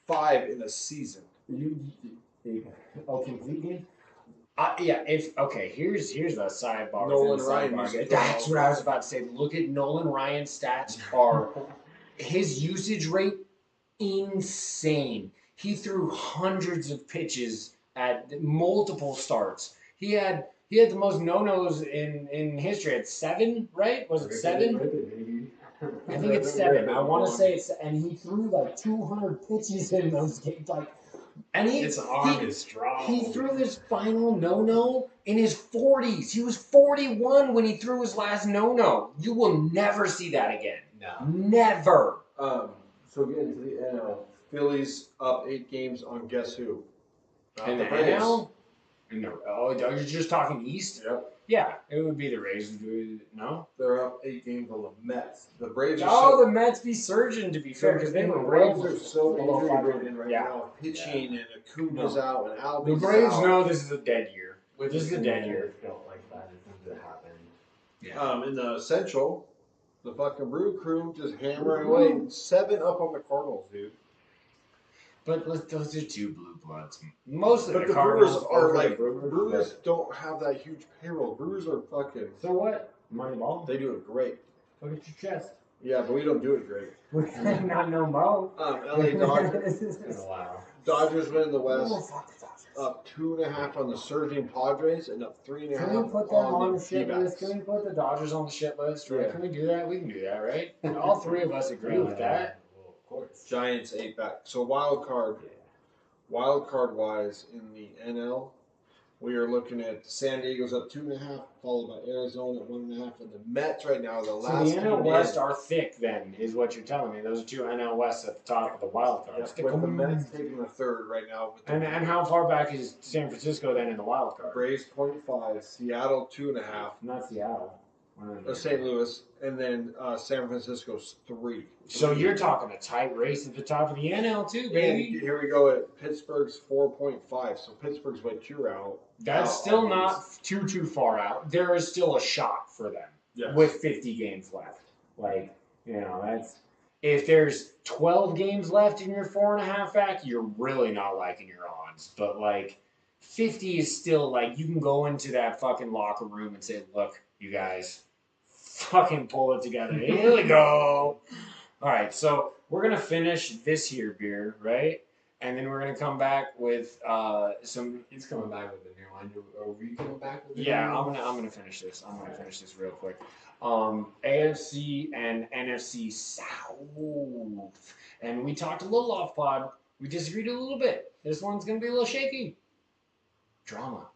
5 in a season. Complete game? Here's the sidebar. Nolan Ryan. That's what I was about to say. Look at Nolan Ryan's stats. Are his usage rate insane? He threw hundreds of pitches at multiple starts. He had the most no-nos in history at 7, right? Was it 7? I think it's 7. I want to say it's, and he threw like 200 pitches in those games. His arm is strong. He threw his final no-no in his 40s. He was 41 when he threw his last no-no. You will never see that again. No. Never. So getting to the NL, Phillies up 8 games on guess who? In the NL? No. You're just talking East? Yep. Yeah, it would be the Rays. No? They're up 8 games on the Mets. The Braves the Mets be surging, to be fair, because they were Braves are so injury-ridden right now. Pitching and Acuna's out and Albies. The Braves know this is a dead year. This is a dead year. Felt like that as soon as it happened. Yeah. In the Central, the fucking Brew Crew just hammering away. 7 up on the Cardinals, dude. But those are 2 blue bloods. Most of the Cardinals Brewers are like Brewers don't have that huge payroll. Brewers are fucking. So what? Moneyball? They do it great. Look at your chest. Yeah, but we don't do it great. Not no mo. LA Dodgers. Wow. Dodgers win the West. Up 2.5 on the surging Padres and up 3.5. Can we put them on the shit list? Can we put the Dodgers on the shit list? Right? Yeah. Can we do that? We can do that, right? All 3 of us agree with that. Well, of course. Giants 8 back. So wild card wise in the NL, we are looking at San Diego's up 2.5, followed by Arizona at 1.5, and the Mets right now are the last. So the NL West are thick, then, is what you're telling me. Those are 2 NL West at the top of the wild cards. Yeah, with the Mets taking the 3rd right now. And how far back is San Francisco then in the wild card? Braves 0.5, Seattle 2.5. Not Seattle. St. Louis, and then San Francisco's 3. So you're talking a tight race at the top of the NL too, baby. And here we go at Pittsburgh's 4.5. So Pittsburgh's what you're out. That's still not too far out. There is still a shot for them with 50 games left. That's if there's 12 games left in your 4.5 back, you're really not liking your odds. But 50 is still you can go into that fucking locker room and say, look, you guys, fucking pull it together. Here we go. All right, so we're going to finish this here beer, right? And then we're gonna come back with some. He's coming back with a new one. Are we coming back with a new Yeah, one? I'm gonna finish this. I'm gonna finish this real quick. AFC and NFC South, and we talked a little off pod. We disagreed a little bit. This one's gonna be a little shaky. Drama.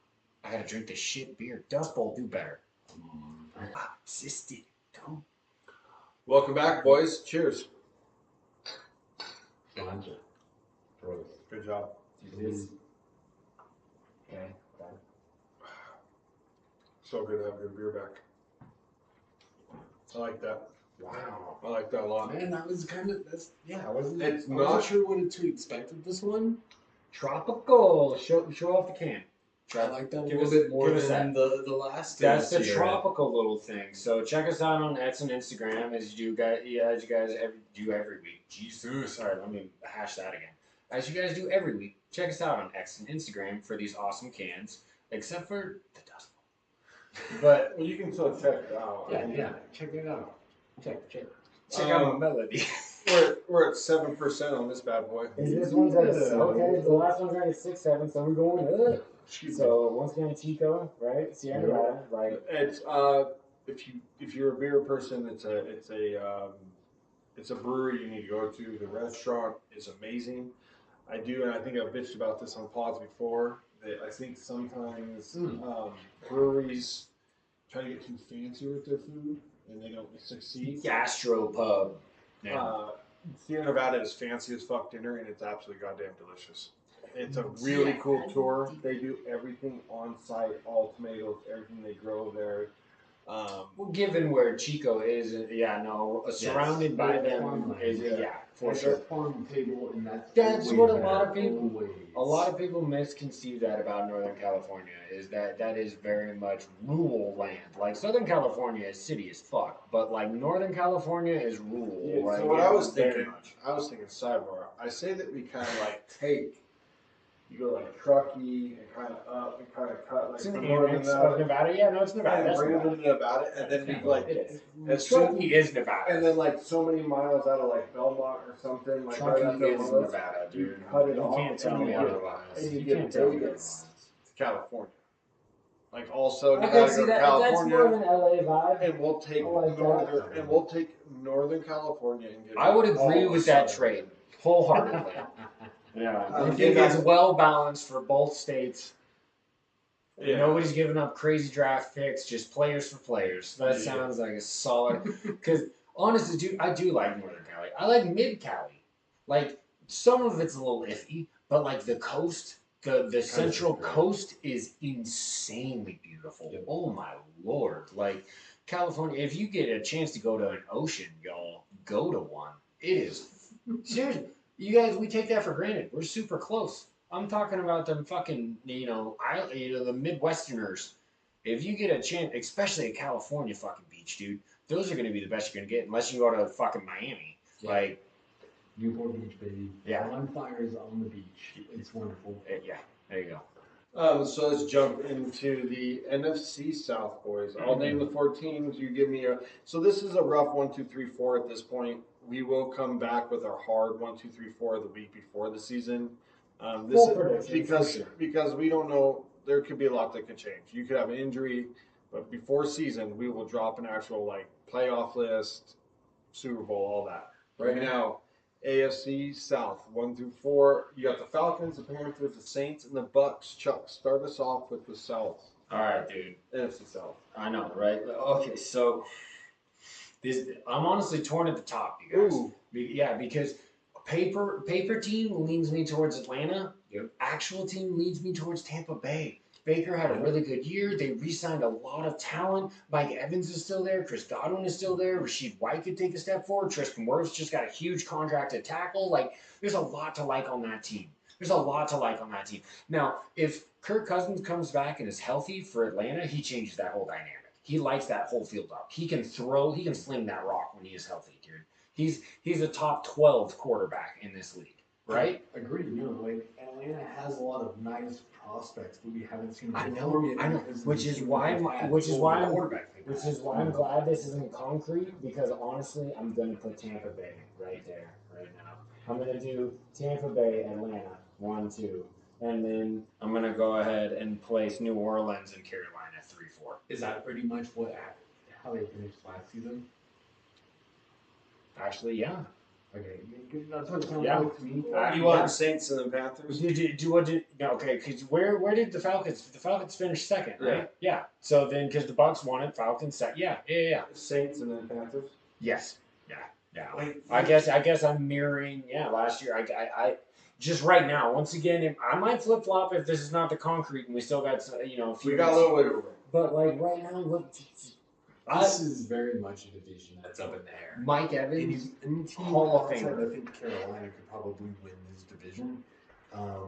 I gotta drink this shit beer. Dust Bowl, do better. Assisted. Don't. Welcome back, boys. Cheers. Ganja. Gross. Good job. Cheers. Okay. So good to have good beer back. I like that. Wow. I like that a lot. Man, that was kind of I wasn't It's sure what to expect with this one. Tropical. Show off the can. I like that a Give little us- bit more give us than the last. That's the year. tropical little thing. So check us out on X and Instagram as you guys do every week. Jesus, sorry, let me hash that again. As you guys do every week, check us out on X and Instagram for these awesome cans, except for the Dust Bowl. But Well, you can still check it out. Yeah. Check it out. Check. check out my melody. We're at 7% on this bad boy. This one's at okay. The last one's at 6-7, so we're going up. So once again, Chico, right? Sierra Nevada, like It's if you're a beer person, it's a brewery you need to go to. The restaurant is amazing. I think I've bitched about this on pods before. That I think sometimes breweries try to get too fancy with their food and they don't succeed. gastropub. Yeah. Sierra Nevada is fancy as fuck dinner and it's absolutely goddamn delicious. It's a really cool tour. They do everything on site, all tomatoes, everything they grow there. Well, given where Chico is, surrounded by them farmland. is for That's sure. our farm table, and That's always what a better, lot of people- always. A lot of people misconceive that about Northern California is that is very much rural land. Like Southern California is city as fuck, but like Northern California is rural. Yeah, like, so what I was very thinking, much. sidebar. I say that we kind of like you go like Truckee and kind of up and kind of cut like It's in the from northern annex of Nevada. Yeah, no, it's Nevada. and That's bring Nevada. them to Nevada, and then we like It is. as soon Truckee is Nevada. and then like so many miles out of like Belmont or something like right Truckee after is Lowe's, Nevada, you dude. cut it You off can't tell and me you get- otherwise. and you You get can't tell me Vegas otherwise. to California. Like also Okay, Nevada see go to that that's California. more of an LA vibe. And we'll take I like that. Northern California and get. I would it all agree with that southern. trade wholeheartedly. Yeah, I Okay, think guys. it's well balanced for both states. Yeah. Nobody's giving up crazy draft picks, just players for players. That Yeah. sounds like a solid. Because honestly, dude, I do like Northern Cali. I like Mid Cali. Like some of it's a little iffy, but like the coast, the Central great. Coast is insanely beautiful. Yep. Oh my lord! Like California, if you get a chance to go to an ocean, y'all go to one. It is seriously. You guys, we take that for granted. We're super close. I'm talking about them fucking, the Midwesterners. If you get a chance, especially a California fucking beach, dude, those are going to be the best you're going to get unless you go to fucking Miami. Yeah. Like, Newport Beach, baby. Yeah. Bonfires on the beach. It's wonderful. yeah, there you go. So let's jump into the NFC South, boys. I'll name the 4 teams. You give me a. So this is a rough 1, 2, 3, 4 at this point. We will come back with our hard 1, 2, 3, 4 the week before the season. This Full is prediction, for sure. because we don't know. There could be a lot that could change. You could have an injury, but before season, we will drop an actual like playoff list, Super Bowl, all that. Right now, AFC South 1 through 4. You got the Falcons, the Panthers, the Saints, and the Bucks. Chuck, start us off with the South. All right, dude. NFC South. I know, right? Okay, so I'm honestly torn at the top, you guys. Ooh. Yeah, because paper team leans me towards Atlanta. Yep. Actual team leads me towards Tampa Bay. Baker had a really good year. They re-signed a lot of talent. Mike Evans is still there. Chris Godwin is still there. Rashid White could take a step forward. Tristan Wirfs just got a huge contract at tackle. Like, there's a lot to like on that team. Now, if Kirk Cousins comes back and is healthy for Atlanta, he changes that whole dynamic. He lights that whole field up. He can sling that rock when he is healthy, dude. He's a top 12 quarterback in this league, right? Agreed. You know, like Atlanta has a lot of nice prospects, but we haven't seen them I perform know, yet because of which the is team why that they've I'm- had. which is why I'm- quarterback they've Which had. is why I'm glad this isn't concrete, because honestly, I'm going to put Tampa Bay right there, right now. I'm gonna do Tampa Bay, Atlanta, 1-2, and then I'm gonna go ahead and place New Orleans and Carolina 3-4. Is that pretty much how they finished last season? Actually, yeah. Okay, that's what it sounds Yeah. like to me. You want Saints and the Panthers? Okay, because where did the Falcons finish second, right? Yeah. So then, because the Bucks won it, Falcons second. Yeah. Saints and then Panthers. Yes. Yeah. I guess I'm mirroring. Yeah, last year I just right now. Once again, I might flip flop if this is not the concrete and we still got a few. We got a little bit of room. But like right now, look. This is very much a division that's up in the air. Mike Evans, Any team Hall of outside, Famer. I think Carolina could probably win this division.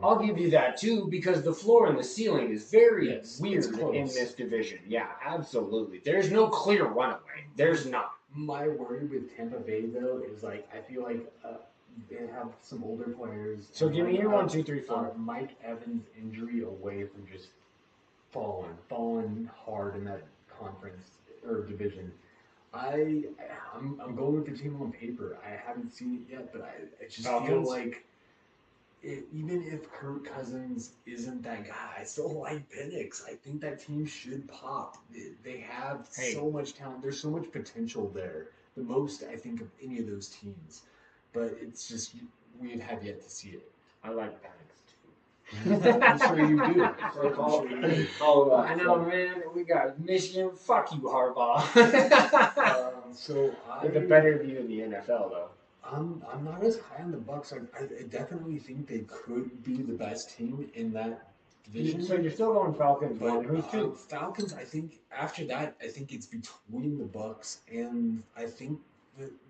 I'll give you that too, because the floor and the ceiling is very weird it's close. in this division. Yeah, absolutely. There's no clear runaway. There's not. My worry with Tampa Bay though is like I feel like they have some older players. So give me your 1, 2, 3, 4. Mike Evans' injury away from just falling hard in that conference or division. I'm going with the team on paper. I haven't seen it yet, but I just feel like even if Kirk Cousins isn't that guy, I still like Penix. I think that team should pop. They have so much talent. There's so much potential there. The most, I think, of any of those teams. But it's just, we have yet to see it. I like Penix I'm sure you do. I know, man. We got Michigan. Fuck you, Harbaugh. With a better view in the NFL, though. I'm not as high on the Bucks. I definitely think they could be the best team in that division. So you're still going Falcons, but who's two? Falcons. I think after that, I think it's between the Bucks and I think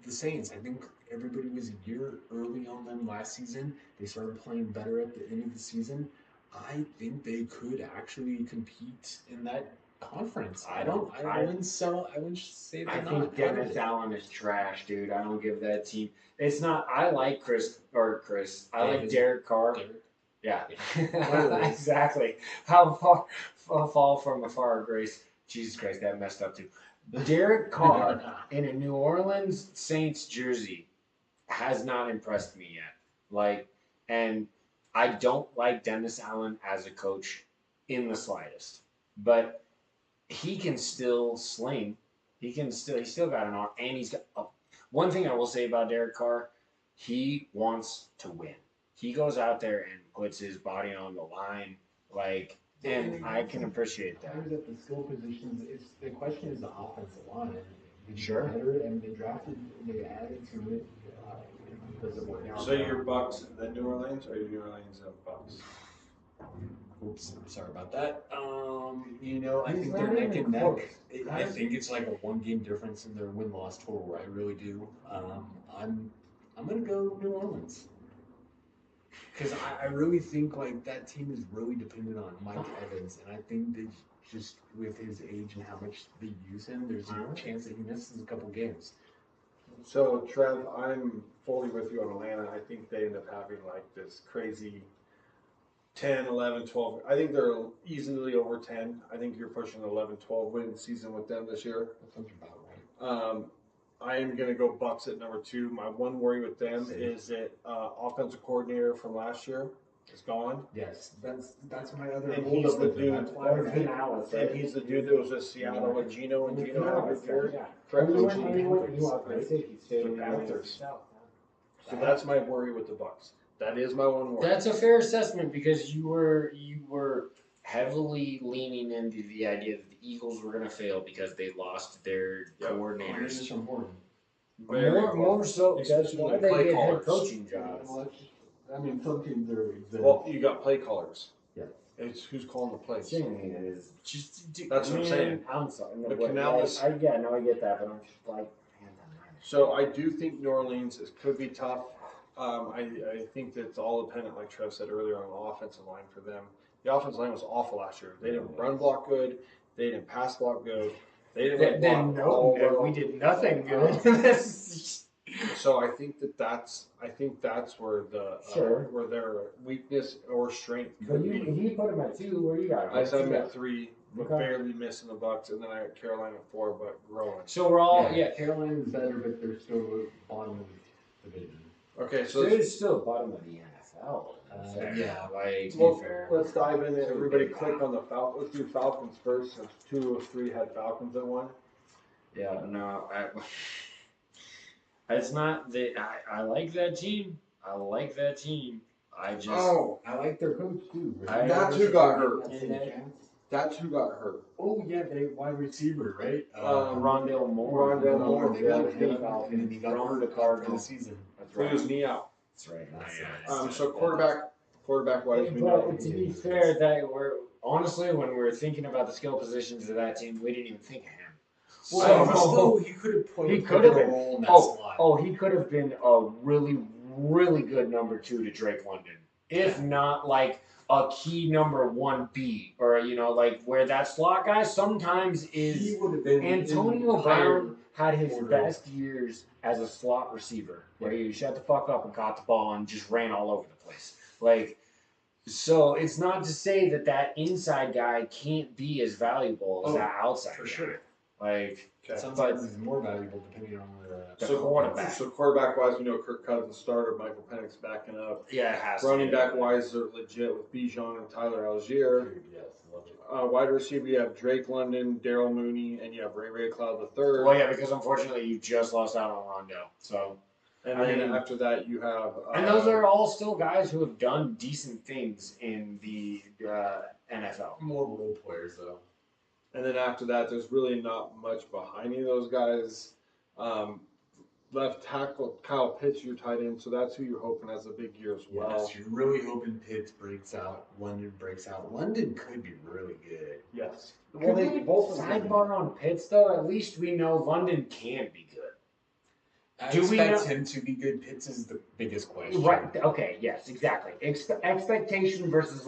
the Saints. I think everybody was a year early on them last season. They started playing better at the end of the season. I think they could actually compete in that conference. I wouldn't say they're I not. think Dennis Allen is trash, dude. I don't give that team. It's not. I like Chris. I like Derek Carr. Yeah, exactly. How far fall from afar, Grace? Jesus Christ, that messed up too. Derek Carr in a New Orleans Saints jersey has not impressed me yet. And I don't like Dennis Allen as a coach in the slightest. But he can still sling. He's still got an arm, and he's got one thing I will say about Derek Carr, he wants to win. He goes out there and puts his body on the line, and I can appreciate that. At the skill positions, the question is the offensive line. Sure. Better, and they added to it. Does it work out? So your Bucks, the New Orleans, or your New Orleans Bucks? Oops, sorry about that. I think they're neck and neck. I think it's like a 1-game difference in their win-loss total. I really do. I'm gonna go New Orleans because I really think like that team is really dependent on Mike Evans, and I think that just with his age and how much they use him, there's a chance that he misses a couple games. So Trev, I'm fully with you on Atlanta. I think they end up having like this crazy 10, 11, 12. I think they're easily over 10. I think you're pushing an 11, 12 win season with them this year. That sounds about right. I am going to go Bucks at number 2. My one worry with them is that offensive coordinator from last year is gone. Yes, that's my other. And he's the dude. And he's the dude that was at Seattle with Gino and Gino had a good year. Panthers. So that's my worry with the Bucks. That is my one worry. That's a fair assessment because you were heavily leaning into the idea that the Eagles were going to fail because they lost their coordinators. More so, that's why they get head coaching jobs. I mean, some teams are exempt. Well, you got play callers. Yeah. It's who's calling the plays. That's what I'm saying. I'm sorry. The canal is. I get that, but I'm just like. So I do think New Orleans could be tough. I think that's all dependent, like Trev said earlier, on the offensive line for them. The offensive line was awful last year. They didn't run block good. They didn't pass block good. They didn't block we did nothing good. So I think that's where where their weakness or strength could be. He put him at 2. Where you got him? I said him at 3, but barely missing the Bucks, and then I got Carolina at 4, but growing. So we're all Carolina is better, but they're still bottom of the division. Okay, so it's still bottom of the NFL. Yeah. Like to well, be fair. let's dive in. Everybody click on the Falcons. Let's do Falcons first, since 2 of 3 had Falcons that won. Yeah, no, it's not that I like that team. I like that team. I just I like their coach too. That's who got hurt. That's who got hurt. Oh yeah, they wide receiver, right? Rondale Moore. Rondale Moore. They got Yeah, him, and then he got from hurt the for the Cardinals. season. That's With his knee out. That's right. So quarterback wise, we know. But to be fair, that we're honestly when we're thinking about the skill positions of that team, we didn't even think of him. Well, he could have played He could have been. role in that slot. He could have been a really, really good number 2 to Drake London, if not like a key number 1B, or like where that slot guy sometimes is. He would have been. Antonio Brown had his best years as a slot receiver, where he shut the fuck up and caught the ball and just ran all over the place. Like, so it's not to say that inside guy can't be as valuable as that outside guy. Sure. Like, sometimes he's more valuable depending on the quarterback. So quarterback wise, we know Kirk Cousins starter, Michael Penix backing up. Yeah, it has Running to be. back wise, they're legit with Bijan and Tyler Algier. Wide receiver, you have Drake London, Daryl Mooney, and you have Ray Cloud III. Well, yeah, because unfortunately you just lost out on Rondo. So, and then after that you have. And those are all still guys who have done decent things in the NFL. More role players though. And then after that, there's really not much behind any of those guys. Left tackle, Kyle Pitts, your tight end, so that's who you're hoping has a big year as well. Yes, you're really hoping Pitts breaks out, London breaks out. London could be really good. Yes. Well, they both sidebar on Pitts, though. At least we know London can be good. I expect him to be good. Pitts is the biggest question. Right. Okay. Yes. Exactly. Expectation versus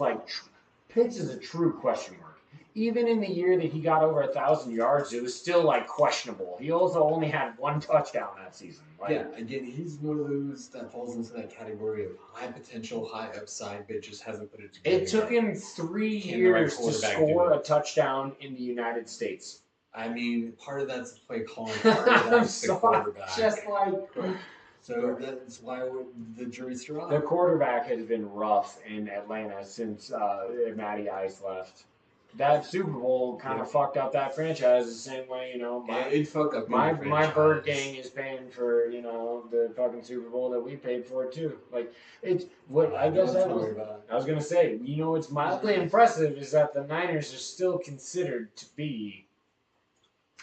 Pitts is a true question mark. Even in the year that he got over 1,000 yards, it was still questionable. He also only had 1 touchdown that season. Again, he's one of those that falls into that category of high potential, high upside, but just hasn't put it together. It took him 3 years to score a touchdown in the United States. I mean, part of that's the play calling, part of that's the quarterback. So that's why the jury's still out. The quarterback has been rough in Atlanta since Matty Ice left. That Super Bowl kind of fucked up that franchise the same way, it fucked up my Bird gang is paying for, the fucking Super Bowl that we paid for too. It's what I guess I was gonna say. What's mildly impressive is that the Niners are still considered to be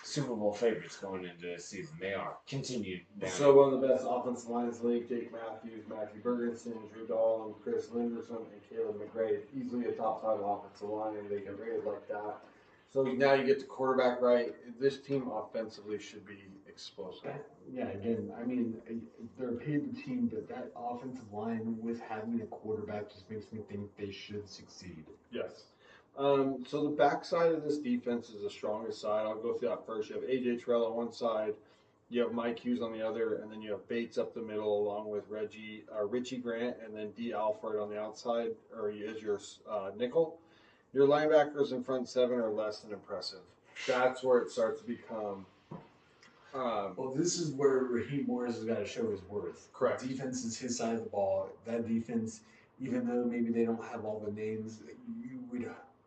Super Bowl favorites going into this season. They are. Continued down. So one of the best offensive lines in the league, Jake Matthews, Matthew Bergenson, Drew Dahl, Chris Linderson, and Caleb McRae. Easily a top 5 offensive line, and they get rated like that. So now you get the quarterback right. This team offensively should be explosive. Yeah, again, I mean, they're a paid team, but that offensive line with having a quarterback just makes me think they should succeed. Yes. So the backside of this defense is the strongest side. I'll go through that first. You have AJ Terrell on one side, you have Mike Hughes on the other, and then you have Bates up the middle along with Richie Grant, and then D. Alford on the outside, or is your nickel. Your linebackers in front 7 are less than impressive. That's where it starts to become. Well, this is where Raheem Morris has got to show his worth. Correct. Defense is his side of the ball. That defense, even though maybe they don't have all the names,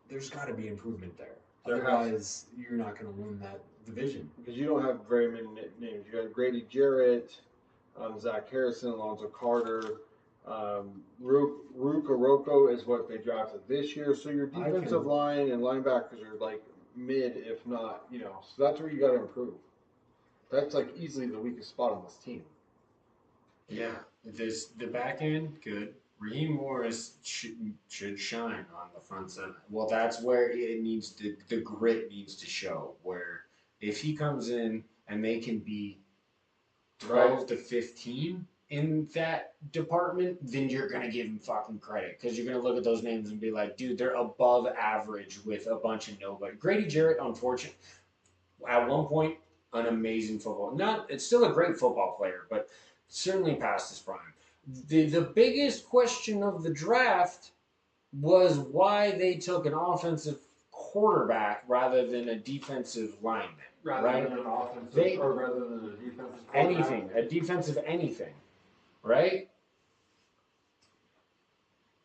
there's got to be improvement there. Otherwise, you're not going to win that division. Because you don't have very many names. You got Grady Jarrett, Zach Harrison, Alonzo Carter. Ruka Rocco is what they drafted this year. So your defensive line and linebackers are mid, if not, so that's where you got to improve. That's easily the weakest spot on this team. Yeah, the back end good. Raheem Morris should shine on the front 7. Well, that's where it needs the grit needs to show. Where if he comes in and they can be 12 to 15 in that department, then you're gonna give him fucking credit because you're gonna look at those names and be like, dude, they're above average with a bunch of nobody. Grady Jarrett, unfortunately, at one point, an amazing football. It's still a great football player, but certainly past his prime. The biggest question of the draft was why they took an offensive quarterback rather than a defensive lineman. Rather than an offensive, or rather than a defensive quarterback. A defensive anything. right?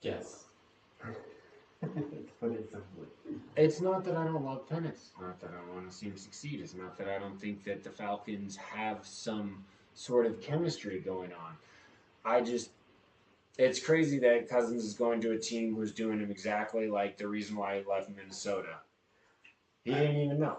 Yes. Let's put it simply. It's not that I don't love Penix. It's not that I don't want to see him succeed. It's not that I don't think that the Falcons have some sort of chemistry going on. It's crazy that Cousins is going to a team who's doing him exactly like the reason why he left Minnesota. He didn't even know.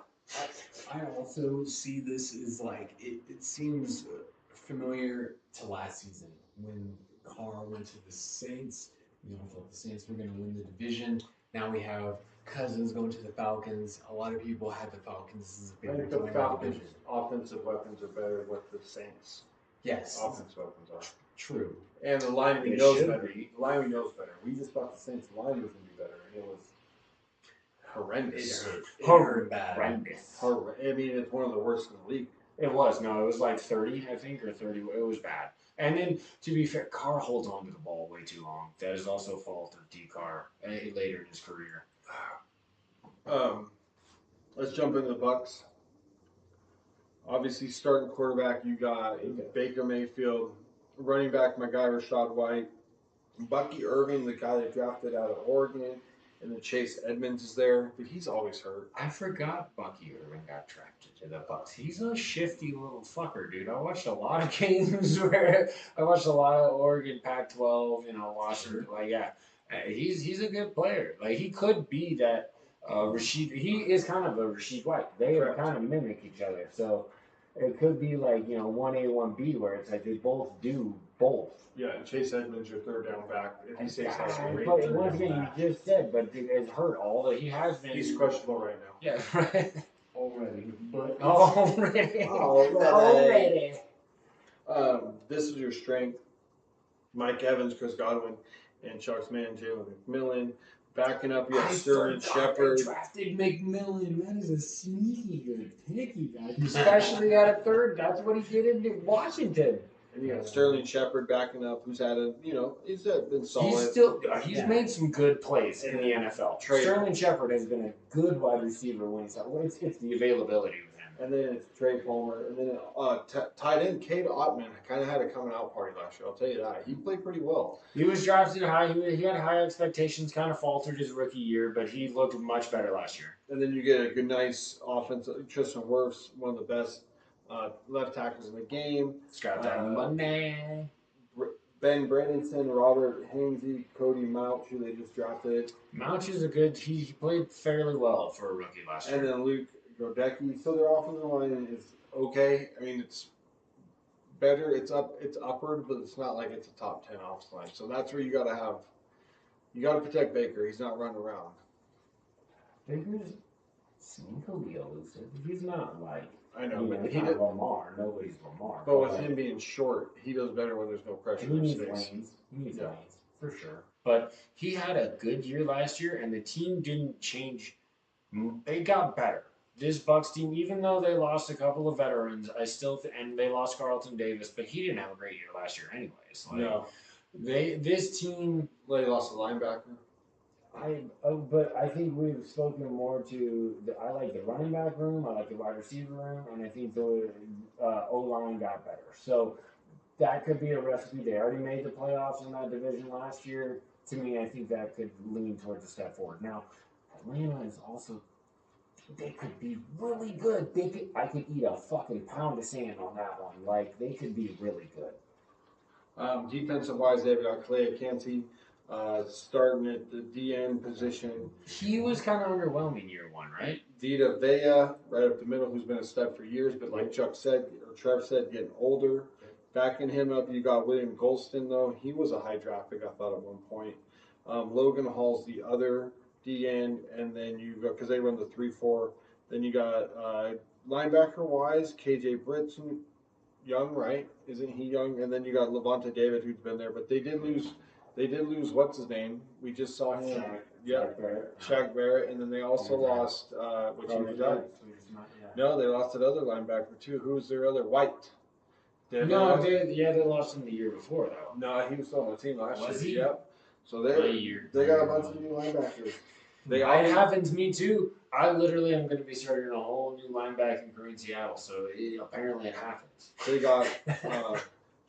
I also see this as like, it seems familiar to last season when Carr went to the Saints. We all thought the Saints were going to win the division. Now we have Cousins going to the Falcons. A lot of people had the Falcons as a I favorite think to the win the Falcons' division. offensive weapons are better what the Saints' Yes, offensive weapons are. true. And the line we They knows should better. be. The line we knows better. We just thought the Saints' line was going to be better, and it was horrendous. It hurt bad. Horrendous. I mean, it's one of the worst in the league. It was. No, it was like 30, I think, or 30. It was bad. And then, to be fair, Carr holds on to the ball way too long. That is also a fault of D. Carr later in his career. Let's jump into the Bucks. Obviously, starting quarterback, you got Baker Mayfield. Running back, my guy Rashad White. Bucky Irving, the guy that drafted out of Oregon. And then Chase Edmonds is there, but he's always hurt. I forgot Bucky Irving got drafted to the Bucks. He's a shifty little fucker, dude. I watched a lot of games where I watched a lot of Oregon Pac-12, Washington. Like, yeah, he's a good player. Like, he could be that Rashid. He is kind of a Rashid White. They kind of mimic each other. So it could be like 1A, 1B, where it's like they both do both. Yeah, and Chase Edmonds, your third down back. If he stays healthy, But once again, you just said, but it's hurt all that he has been. he's questionable right now. Yeah, right. Already. But Already. This is your strength. Mike Evans, Chris Godwin, and Chuck's man, Jalen McMillan. Backing up, you have Sterling Shepard. Drafted McMillan. That is a sneaky good pick, you guys. Especially at a third. That's what he did in Washington. And you got Sterling Shepard backing up, who's had he's been solid. He's made some good plays in the NFL. Sterling Shepard has been a good wide receiver when he's out. It's the availability with him. And then it's Trey Palmer. And then tight end, Cade Ottman, kind of had a coming out party last year. I'll tell you that. He played pretty well. He was drafted high. He had high expectations, kind of faltered his rookie year, but he looked much better last year. And then you get a good, nice offense. Tristan Wirfs, one of the best left tackles in the game. He's got that money. Ben Bredesen, Robert Hainsey, Cody Mouch, who they just drafted. Mouch is he played fairly well for a rookie last year. And then Luke Godecki. So their offensive line is okay. I mean, it's better. It's upward, but it's not like it's a top 10 offensive line. So that's where you got to protect Baker. He's not running around. Baker's sneakily elusive. He's not like. I know, but he's not Lamar. Nobody's Lamar. But with him being short, he does better when there's no pressure. He needs lanes. Lanes, for sure. But he had a good year last year, and the team didn't change. They got better. This Bucks team, even though they lost a couple of veterans, and they lost Carlton Davis, but he didn't have a great year last year, anyways. No. This team. Well, they lost a linebacker. But I think we've spoken more to. I like the running back room. I like the wide receiver room, and I think the O-line got better. So that could be a recipe. They already made the playoffs in that division last year. To me, I think that could lean towards a step forward. Now, Atlanta is also. They could be really good. I could eat a fucking pound of sand on that one. Like, they could be really good. Defensive wise, they've got Clay Akansi. Starting at the DN position. He was kind of underwhelming year one, right? Vita Vea, right up the middle, who's been a stud for years, but like Chuck said, or Trev said, getting older. Backing him up, you got William Golston, though. He was a high draft pick, I thought, at one point. Logan Hall's the other DN, and then you got, because they run the 3-4, then you got linebacker-wise, KJ Britson, young, right? Isn't he young? And then you got Levante David, who's been there, but they did lose what's his name? We just saw him. Shaq Barrett, and then they also lost which he was out. No, they lost that other linebacker too. Who's their other White? They lost him the year before though. No, he was still on the team last year. Was he? Yep. So they got a bunch of new linebackers. It happens to me too. I literally am going to be starting a whole new linebacking crew in Seattle, so apparently it happens. They got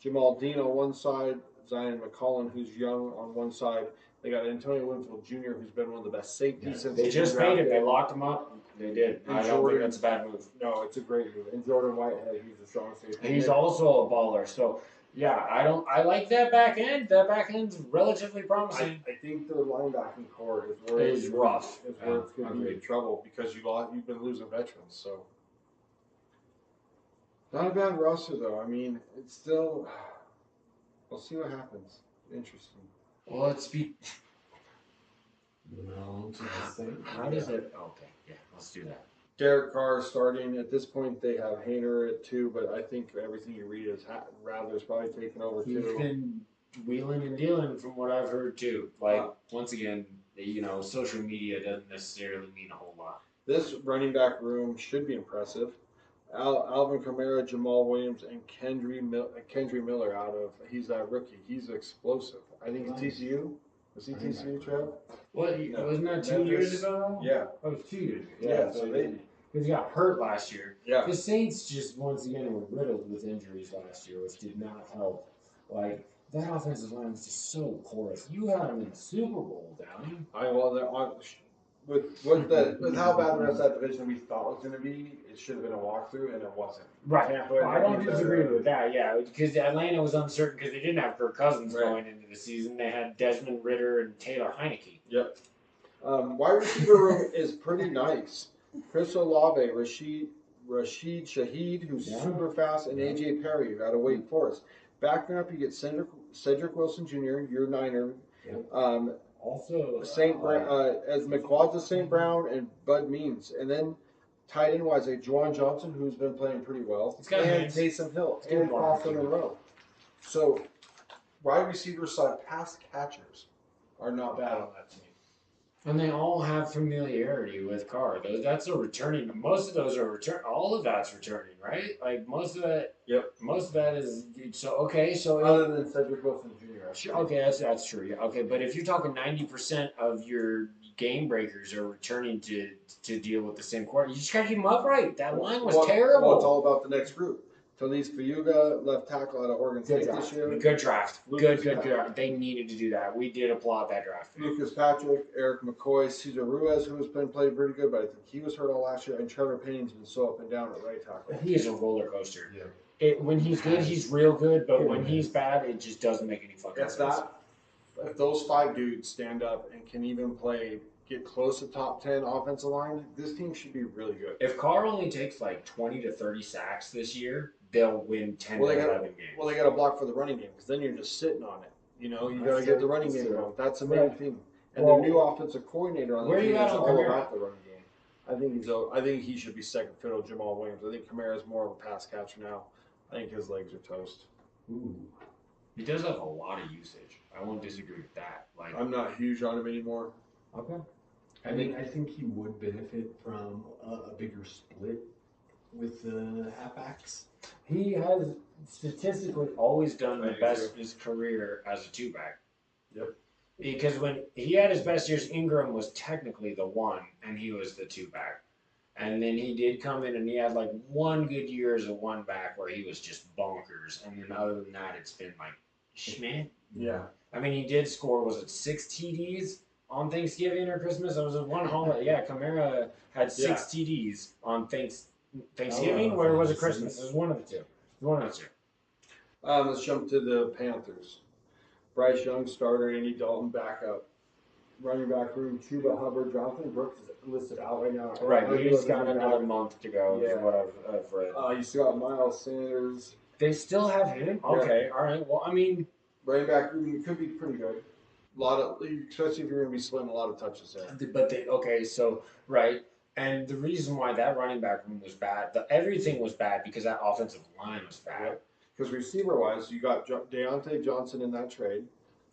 Jamal Dean on one side, Zion McCollum, who's young, on one side. They got Antonio Winfield Jr., who's been one of the best safeties since They just paid him. They locked him up. They did. And I don't think that's a bad move. No, it's a great move. And Jordan Whitehead, he's a strong safety. He's also a baller. So yeah, I like that back end. That back end's relatively promising. I think their linebacking core is where It's rough. Is where it's going to be in trouble because you've been losing veterans. So not a bad roster though. I mean, it's still. We'll see what happens. Interesting. Well, let's be. No, to the same. How does it? Okay, yeah, let's do that. Derek Carr starting. At this point, they have Hayner at 2, but I think everything you read is Rather's probably taking over He's 2. been wheeling and dealing from what I've heard too. Like once again, social media doesn't necessarily mean a whole lot. This running back room should be impressive. Alvin Kamara, Jamal Williams, and Kendry Miller he's a rookie. He's explosive. I think it's TCU. Was he TCU, Trev? What, wasn't that 2 years ago? Yeah. That was 2 years ago. Yeah, so because he got hurt last year. Yeah. The Saints just once again were riddled with injuries last year, which did not help. Like that offensive line was just so porous. You had them in the Super Bowl, Downey. With how bad the rest of that division we thought was going to be, it should have been a walkthrough, and it wasn't. Right. But I don't disagree with that. Yeah, because Atlanta was uncertain because they didn't have Kirk Cousins going into the season. They had Desmond Ridder and Taylor Heineke. Yep. Wide receiver room is pretty nice. Chris Olave, Rashid Shaheed, who's super fast, and AJ Perry out of Wake Forest. Backing up, you get Cedric Wilson Jr., your Niner. Yep. Also, as McQuad's St. Brown and Bud Means, and then tight end wise, Juwan Johnson, who's been playing pretty well, and Taysom Hill and Austin Monroe. So, wide receiver side pass catchers are not bad on that team. And they all have familiarity with Carr. That's a returning. Most of those are return. All of that's returning, right? Like most of that. Yep. Most of that is so okay. So other than Cedric Wilson Jr. Okay, that's true. Yeah. Okay, but if you're talking 90% of your game breakers are returning to deal with the same quarter, you just gotta keep them upright. That line was terrible. Well, it's all about the next group. Talise Fayuga, left tackle out of Oregon State this year. Good draft. Good draft. They needed to do that. We did applaud that draft. Lucas Patrick, Eric McCoy, Cesar Ruiz, who has been playing pretty good, but I think he was hurt all last year, and Trevor Payne's been so up and down at right tackle. He is a roller coaster. Yeah. When he's good, he's real good, but when he's bad, it just doesn't make any fucking sense. If those 5 dudes stand up and can even get close to top 10 offensive line, this team should be really good. If Carr only takes like 20 to 30 sacks this year, they'll win 10 to 11 games. Well, they got to block for the running game because then you're just sitting on it. You got to get the running game going. That's the main thing. And the new offensive coordinator on the team is all about the running game. I think he should be second fiddle to Jamal Williams. I think Kamara is more of a pass catcher now. I think his legs are toast. Ooh. He does have a lot of usage. I won't disagree with that. I'm not huge on him anymore. Okay. I think he would benefit from a bigger split with the halfbacks. He has statistically always done the best of his career as a 2-back. Yep. Because when he had his best years, Ingram was technically the 1, and he was the 2-back. And then he did come in and he had like 1 good year as a 1-back where he was just bonkers. And then other than that, it's been like, schmeh. Yeah. I mean, he did score, was it 6 TDs on Thanksgiving or Christmas? It was one holiday. Yeah, Kamara had 6 TDs on Thanksgiving, or was it Christmas? It was one of the two. Let's jump to the Panthers. Bryce Young starter, Andy Dalton backup. Running back room, Chuba Hubbard, Jonathan Brooks is listed out right now. Right, he's got another month to go, is what I've read. You still got Miles Sanders. They still have him? Okay, all right. Well, I mean, running back room could be pretty good. Especially if you're going to be splitting a lot of touches there. But right. And the reason why that running back room was bad, everything was bad because that offensive line was bad. Because receiver-wise, you got Deontay Johnson in that trade.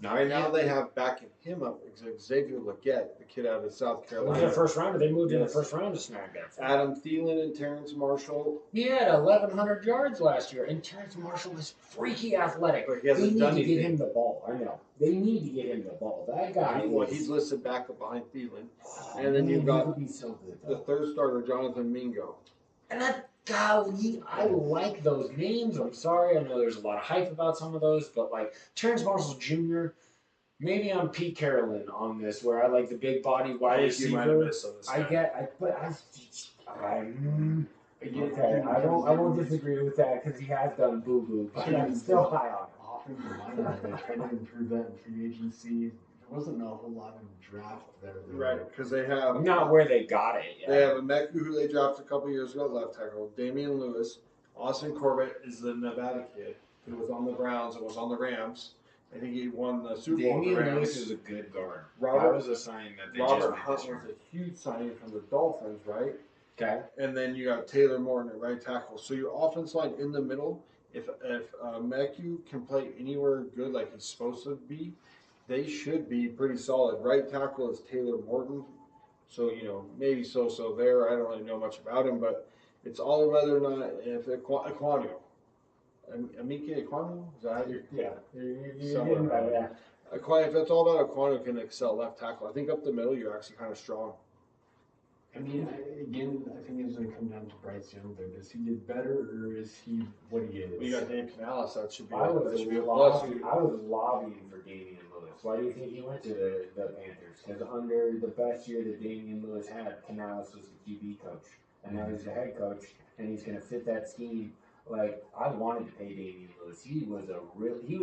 Right now they have backing him up Xavier Legette, the kid out of South Carolina. He was a first rounder. They moved in the first round to snag that. Adam Thielen and Terrence Marshall. He had 1,100 yards last year, and Terrence Marshall is freaky athletic. But he hasn't done anything. They need to get him the ball. I know. They need to get him the ball. That guy. He's listed back up behind Thielen. And then you've got the third starter, Jonathan Mingo. And golly, I like those names. I'm sorry, I know there's a lot of hype about some of those, but like Terrence Marshall Jr., maybe I'm Pete Carrollin on this, where I like the big body wide receiver. Okay, I won't disagree with that because he has done boo boo, but I'm still high on him. Offensive line, they tried to improve that in free agency. There wasn't a whole lot of draft there. Right, because they have Not where they got it yet. They have a Meku who they drafted a couple years ago, left tackle. Damian Lewis, Austin Corbett is the Nevada kid who was on the Browns and was on the Rams. I think he won the Super Bowl. Damian Lewis is a good guard. Robert, that was a sign that they Robert just Hunt was a huge signing from the Dolphins, right? Okay. And then you got Taylor Morton at right tackle. So your offense line in the middle, if Meku can play anywhere good like he's supposed to be, they should be pretty solid. Right tackle is Taylor Morton. So, maybe so there. I don't really know much about him, but it's all whether or not if Equanu. Amike Equanu? Is that how you? Yeah. Yeah. If it's all about Equanu can excel left tackle. I think up the middle you're actually kind of strong. I mean, I think it's going to come down to Bryce Young. Though, does he get better, or is he what he is? We got Dave Canales. That should be. I was lobbying for Damian Lewis. Why do you think he went to the Panthers? Because under the best year that Damian Lewis had, Canales was the QB coach, and now he's the head coach, and he's going to fit that scheme. Like, I wanted to pay Damian Lewis. He was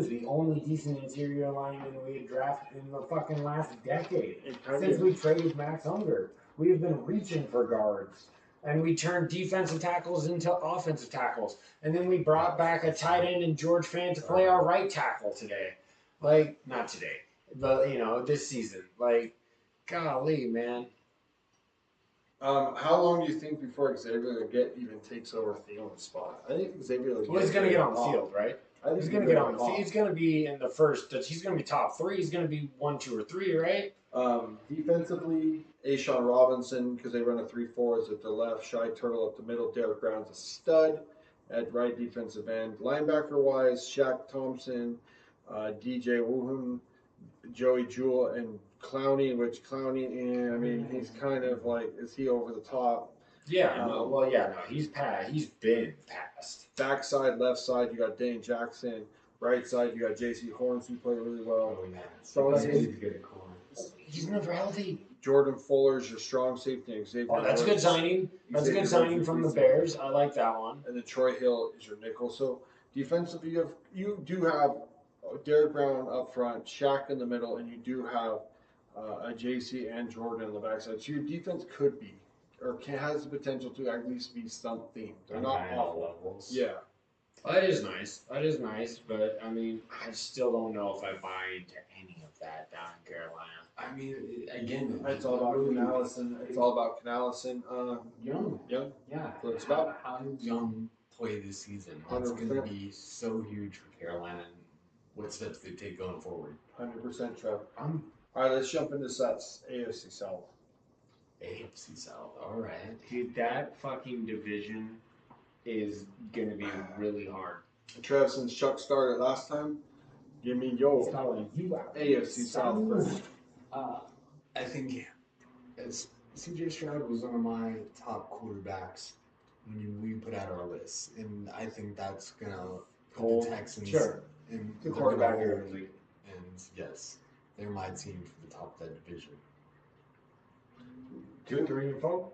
the only decent interior lineman we had drafted in the fucking last decade since we traded Max Unger. We have been reaching for guards, and we turned defensive tackles into offensive tackles, and then we brought back a tight end in George Fant to play our right tackle today. Like, not today, but this season. Like, golly, man. How long do you think before Xavier even takes over Thielen's spot? I think Xavier. Well, he's going to get on the field, right? He's going to get on the field. He's going to be in the first. He's going to be top 3. He's going to be 1, 2, or 3, right? Defensively, Ashawn Robinson, because they run a 3-4, is at the left. Shy Turtle at the middle. Derek Brown's a stud at right defensive end. Linebacker-wise, Shaq Thompson, DJ Wooham, Joey Jewell, and Clowney, he's kind of like, is he over the top? Yeah, he's been passed. Backside, left side, you got Dane Jackson. Right side, you got J.C. Horns, who played really well. Oh, yeah. So he's never healthy. Jordan Fuller's your strong safety. And Xavier that's a good signing. That's a good signing from the Bears. I like that one. And then Troy Hill is your nickel. So defensively, you do have Derek Brown up front, Shaq in the middle, and you do have a JC and Jordan on the backside. So your defense could be, or has the potential to at least be something. They're not awful levels. Yeah. That is nice, but I still don't know if I buy into any of that down in Carolina. I mean, again, it's all about Canales and Young. Yeah. What it's about. How does Young play this season? That's going to be so huge for Carolina. And what steps they take going forward? 100%, Trev. All right, let's jump into sets. AFC South. AFC South. All right, dude, that fucking division is gonna be really hard. Trev, since Chuck started last time, give me your AFC South first. I think CJ Stroud was one of my top quarterbacks when we put out our list, and I think that's gonna put the Texans in the quarterback league. And yes, they're my team for the top of that division. 2, 3, and 4.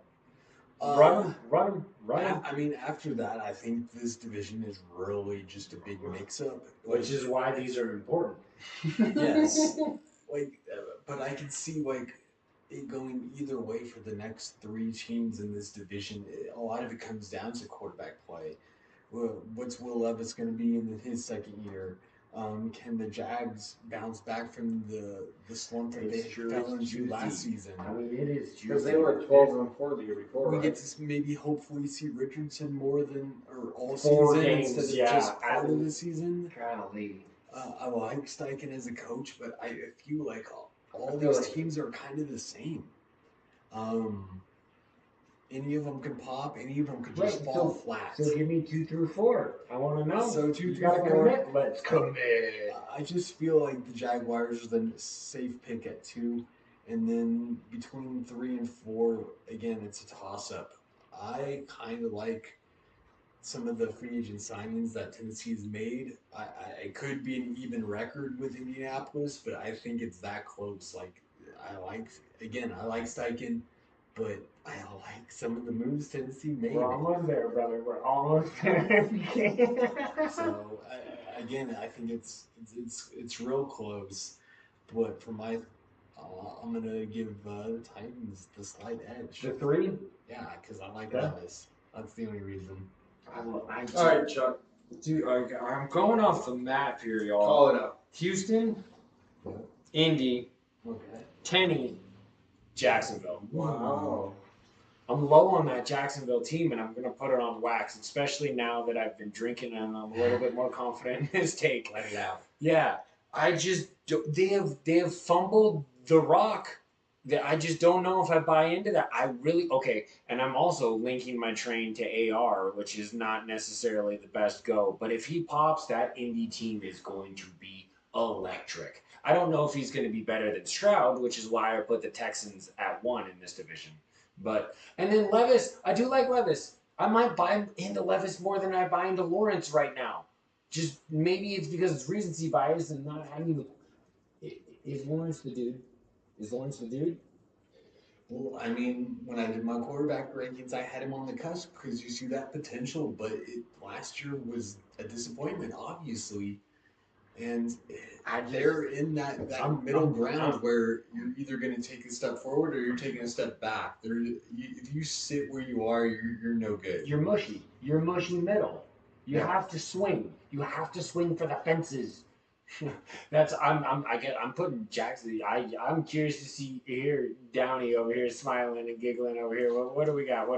Run them. I mean, after that, I think this division is really just a big mix-up. Which is why these are important. Yes. But I can see, it going either way for the next 3 teams in this division. A lot of it comes down to quarterback play. What's Will Levis going to be in his second year? Can the Jags bounce back from the slump that they fell into last season? I mean, it is because they were 12-4 the year before. We get to maybe hopefully see Richardson more than all 4 season games, instead of just part of the season. Golly. I like Steichen as a coach, but I feel like all these teams are kind of the same. Any of them could pop. Any of them could just fall flat. So give me 2 through 4. I want to know. So 2 through 4. Commit. Let's commit. I just feel like the Jaguars are the safe pick at 2, and then between 3 and 4, again, it's a toss-up. I kind of like some of the free agent signings that Tennessee's made, I could be an even record with Indianapolis, but I think it's that close. Like, I like Steichen, but I like some of the moves Tennessee made. We're almost there, brother. We're almost there. So again, I think it's real close. But for my, I'm gonna give the Titans the slight edge. The 3? Yeah, because I like Okay. this. That's the only reason. All right, Chuck. Dude, I'm going off the map here, y'all. Call it out. Houston, Indy, Okay. Tennessee, Jacksonville. Wow. I'm low on that Jacksonville team, and I'm going to put it on wax, especially now that I've been drinking and I'm a little bit more confident in this take. Let it out. Yeah, they have fumbled the rock. I just don't know if I buy into that. And I'm also linking my train to AR, which is not necessarily the best go. But if he pops, that Indy team is going to be electric. I don't know if he's going to be better than Stroud, which is why I put the Texans at 1 in this division. And then Levis, I do like Levis. I might buy into Levis more than I buy into Lawrence right now. Just maybe it's because it's recency bias and not having the. Is Lawrence the dude? Is Lawrence the dude? Well, I mean, when I did my quarterback rankings, I had him on the cusp because you see that potential. But last year was a disappointment, obviously. And they're in that middle ground where you're either going to take a step forward or you're taking a step back. If you sit where you are, you're no good. You're mushy. You're mushy middle. You have to swing. You have to swing for the fences. I'm putting Jackson. I'm curious to hear Downey over here smiling and giggling over here. What do we got?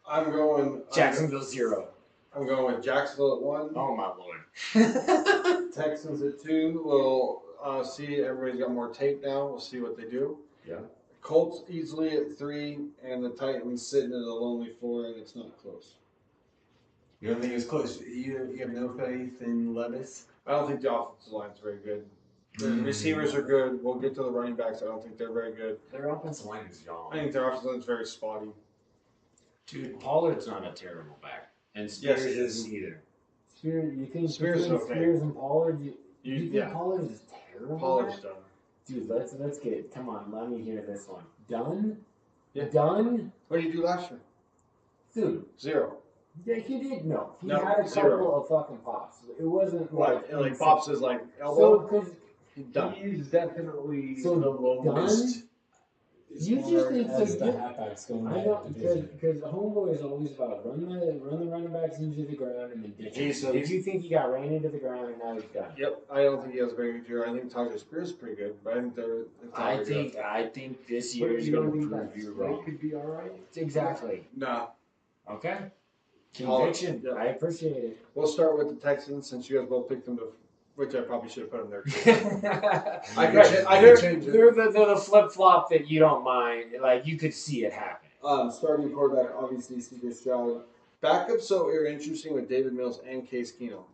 I'm going Jacksonville 0. I'm going with Jacksonville at 1. Oh my lord. Texans at 2. We'll see. Everybody's got more tape now. We'll see what they do. Yeah. Colts easily at 3, and the Titans sitting at a lonely 4, and it's not close. You don't think it's close? You have no faith in Levis? I don't think the offensive line's very good. The receivers are good. We'll get to the running backs. I don't think they're very good. Their offensive line is young. I think their offensive line's very spotty. Dude, Pollard's not a terrible back, and Spears isn't either. You think Spears is okay. Spears and Pollard? You think Yeah. Pollard is terrible? Pollard's done. Dude, let's get it. Come on, let me hear this one. Done? Yeah. Done? What did you do last year? Dude. 0. Yeah, he did. No, he No, had a 0. couple of fucking pops. It wasn't Like pops is like elbow. So, because Done. He's definitely So the lowest. Done? You just think as so? the halfbacks going I back know to division. because homeboy is always about run the running backs into the ground and then ditch him. He's- So did you think he got ran into the ground and now he's done? Yep. I don't think he has a very good year. I think Tyler Spears is pretty good, but I think they're. I think this year is going to prove you wrong. could be all right. Exactly. Nah. Okay. Conviction. Yeah. I appreciate it. We'll start with the Texans since you guys both picked them to, which I probably should have put them there too. I could change it. They're the flip flop that you don't mind. Like you could see it happen. Starting quarterback, obviously, C.J. Stroud. Backups, so are interesting with David Mills and Case Keenum.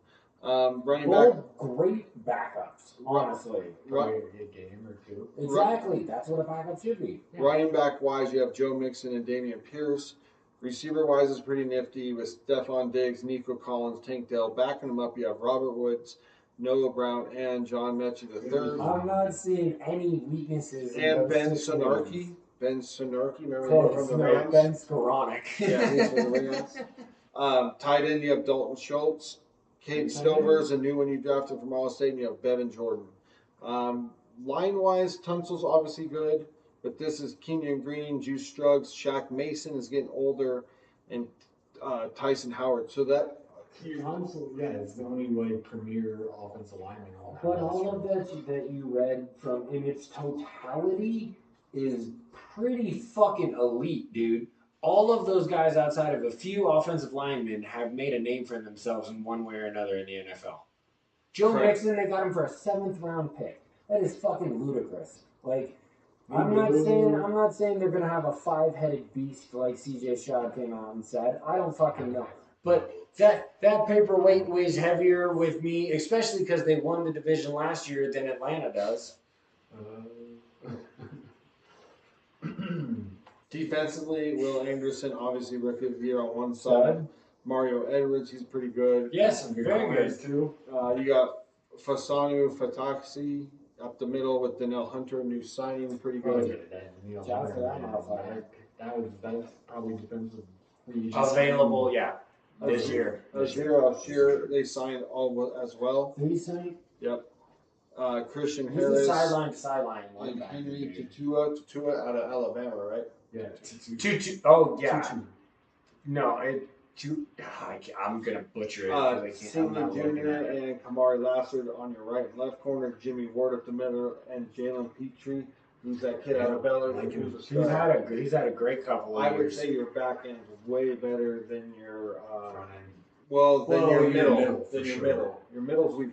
Running back. Both great backups, honestly. Probably a game or two. Exactly. That's what a backup should be. Yeah. Running back wise, you have Joe Mixon and Damian Pierce. Receiver wise is pretty nifty with Stephon Diggs, Nico Collins, Tank Dell. Backing them up, you have Robert Woods, Noah Brown, and John Mechie III. I'm not seeing any weaknesses. in And those Ben 6 Sonarky. names. Ben Sonarky, remember Close. from the No, Rams? Ben Skoranek. Yeah, he's from the Rams. Tight end, you have Dalton Schultz. Cade Stover is a new one you drafted from Ohio State, and you have Bevan Jordan. Line-wise, Tunsil's obviously good, but this is Kenyon Green, Juice Struggs, Shaq Mason is getting older, and Tyson Howard. So that Honestly, yeah, it's the only like premier offensive lineman on But all of that you read from in its totality is pretty fucking elite, dude. All of those guys outside of a few offensive linemen have made a name for themselves in one way or another in the NFL. Joe Correct. Mixon, they got him for a 7th round pick. That is fucking ludicrous. Like, I'm not saying they're gonna have a 5-headed beast like CJ Stroud came out and said. I don't fucking know. But that paperweight weighs heavier with me, especially because they won the division last year than Atlanta does. defensively, Will Anderson, obviously rookie of the year on one side. Mario Edwards, he's pretty good. Yes, very good. too. You got Fasanu Fataksi up the middle with Danielle Hunter, new signing, pretty good. Shout out to that motherfucker. That's probably defensive. Available, yeah, this year. Alshir, they signed all as well. Who he signed? Yep. Christian He's Harris. the sideline to sideline. And Henry Tutua out of Alabama, right? Yeah. Oh, yeah. No, I'm going to butcher it. Singleton Jr. and Kamari Lassard on your right and left corner. Jimmy Ward up the middle, and Jalen Petrie, who's that kid out of Bellevue. He's had a great couple of years. I would say your back end is way better than your front end. Your middle. Your middle's weak.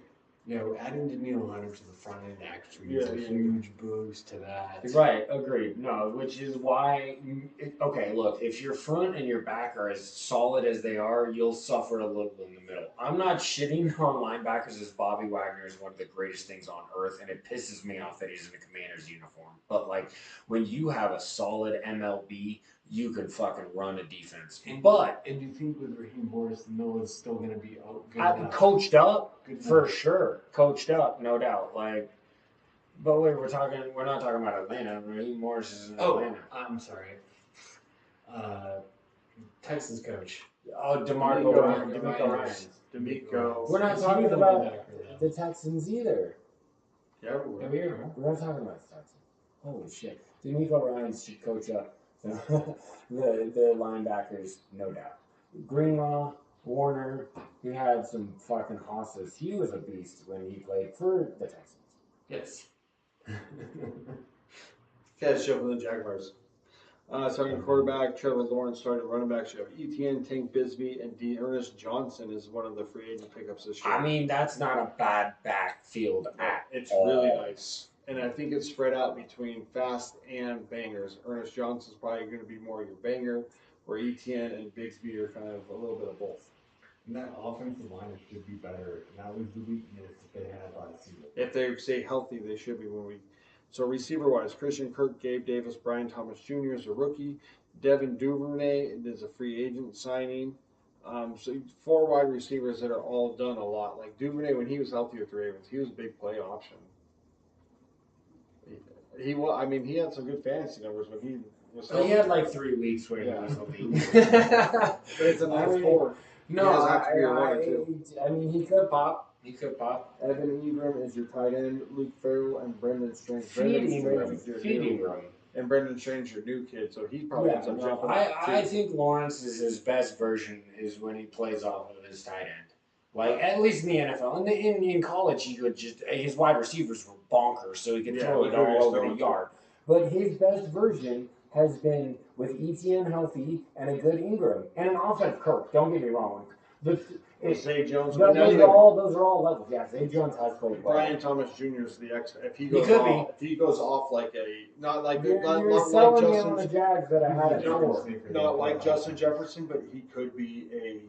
Yeah, adding Danielle Hunter to the front end actually is a huge boost to that. Right, agreed. No, which is why, okay, look, if your front and your back are as solid as they are, you'll suffer a little in the middle. I'm not shitting on linebackers as Bobby Wagner is one of the greatest things on earth, and it pisses me off that he's in the Commander's uniform. But, like, when you have a solid MLB, you can fucking run a defense. And you think with Raheem Morris, the middle is still going to be good coached up, for sure. Coached up, no doubt. Like, but we're not talking about Atlanta. Raheem Morris is in Atlanta. I'm sorry. Texas coach. Oh, DeMeco Ryans. DeMeco. We're not talking about the Texans either. Yeah, we're not talking about the Texans. Holy shit. DeMeco Ryans should coach up the linebackers, no doubt. Greenlaw, Warner, he had some fucking hosses. He was a beast when he played for the Texans. Yes. Catch up with the Jaguars. Starting quarterback, Trevor Lawrence. Starting running backs, you have Etienne, Tank Bisbee, and Ernest Johnson is one of the free agent pickups this year. I mean, that's not a bad backfield at It's all. really nice. And I think it's spread out between fast and bangers. Ernest Johnson's probably going to be more your banger, where Etienne and Bigsby are kind of a little bit of both. And that offensive line should be better. And that was the weakness that they had last season. If they stay healthy, they should be when we. So receiver-wise, Christian Kirk, Gabe Davis, Brian Thomas Jr. is a rookie. Devin Duvernay is a free agent signing. So 4 wide receivers that are all done a lot. Like Duvernay, when he was healthy with the Ravens, he was a big play option. He had some good fantasy numbers when he was healthy. He had like 3 weeks where he was elite. But it's a nice core. No, I mean, he could pop. Evan Ingram is your tight end. Luke Farrell and Brendan Strange. Feeding Ingram. And Brendan Strange, your new kid, so he probably ends up jumping. I think Lawrence is his best version is when he plays off of his tight end. Like, at least in the NFL. In college, he could his wide receivers were bonkers, so he could throw it all over the yard. But his best version has been with Etienne healthy and a good Ingram. And an offensive Kirk, don't get me wrong. Zay Jones. Those are all levels. Yeah, Zay Jones has played well. Brian Thomas Jr. is the X. If he goes off like a not like you're like Justin on the Jags that I had not like Justin Jefferson, but he could be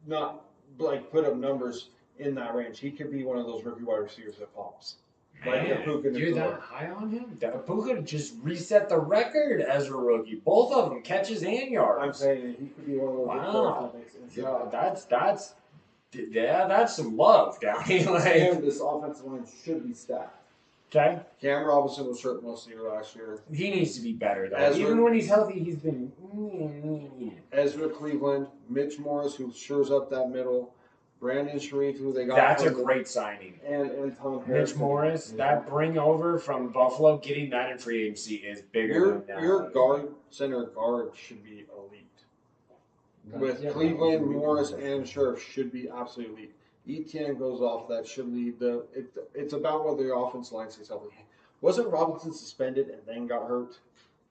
not like put up numbers in that range. He could be one of those rookie wide receivers that pops. You're that high on him? Puka just reset the record as a rookie. Both of them, catches and yards. I'm saying he could be one of those. Wow. That's some love, Downey. And this offensive line should be stacked. Okay. Cam Robinson was hurt most of the year last year. He needs to be better, though. Even when he's healthy, he's been... Ezra Cleveland, Mitch Morris, who shores up that middle, Brandon Sharif, who they got. That's a great signing. And Tom Harris. Mitch Morris, that bring over from Buffalo, getting that in free agency is bigger than your center guard should be elite. With Cleveland, Morris, and Scherf should be absolutely elite. Etienne goes off, that should lead it's about whether the offense line stays healthy. Wasn't Robinson suspended and then got hurt?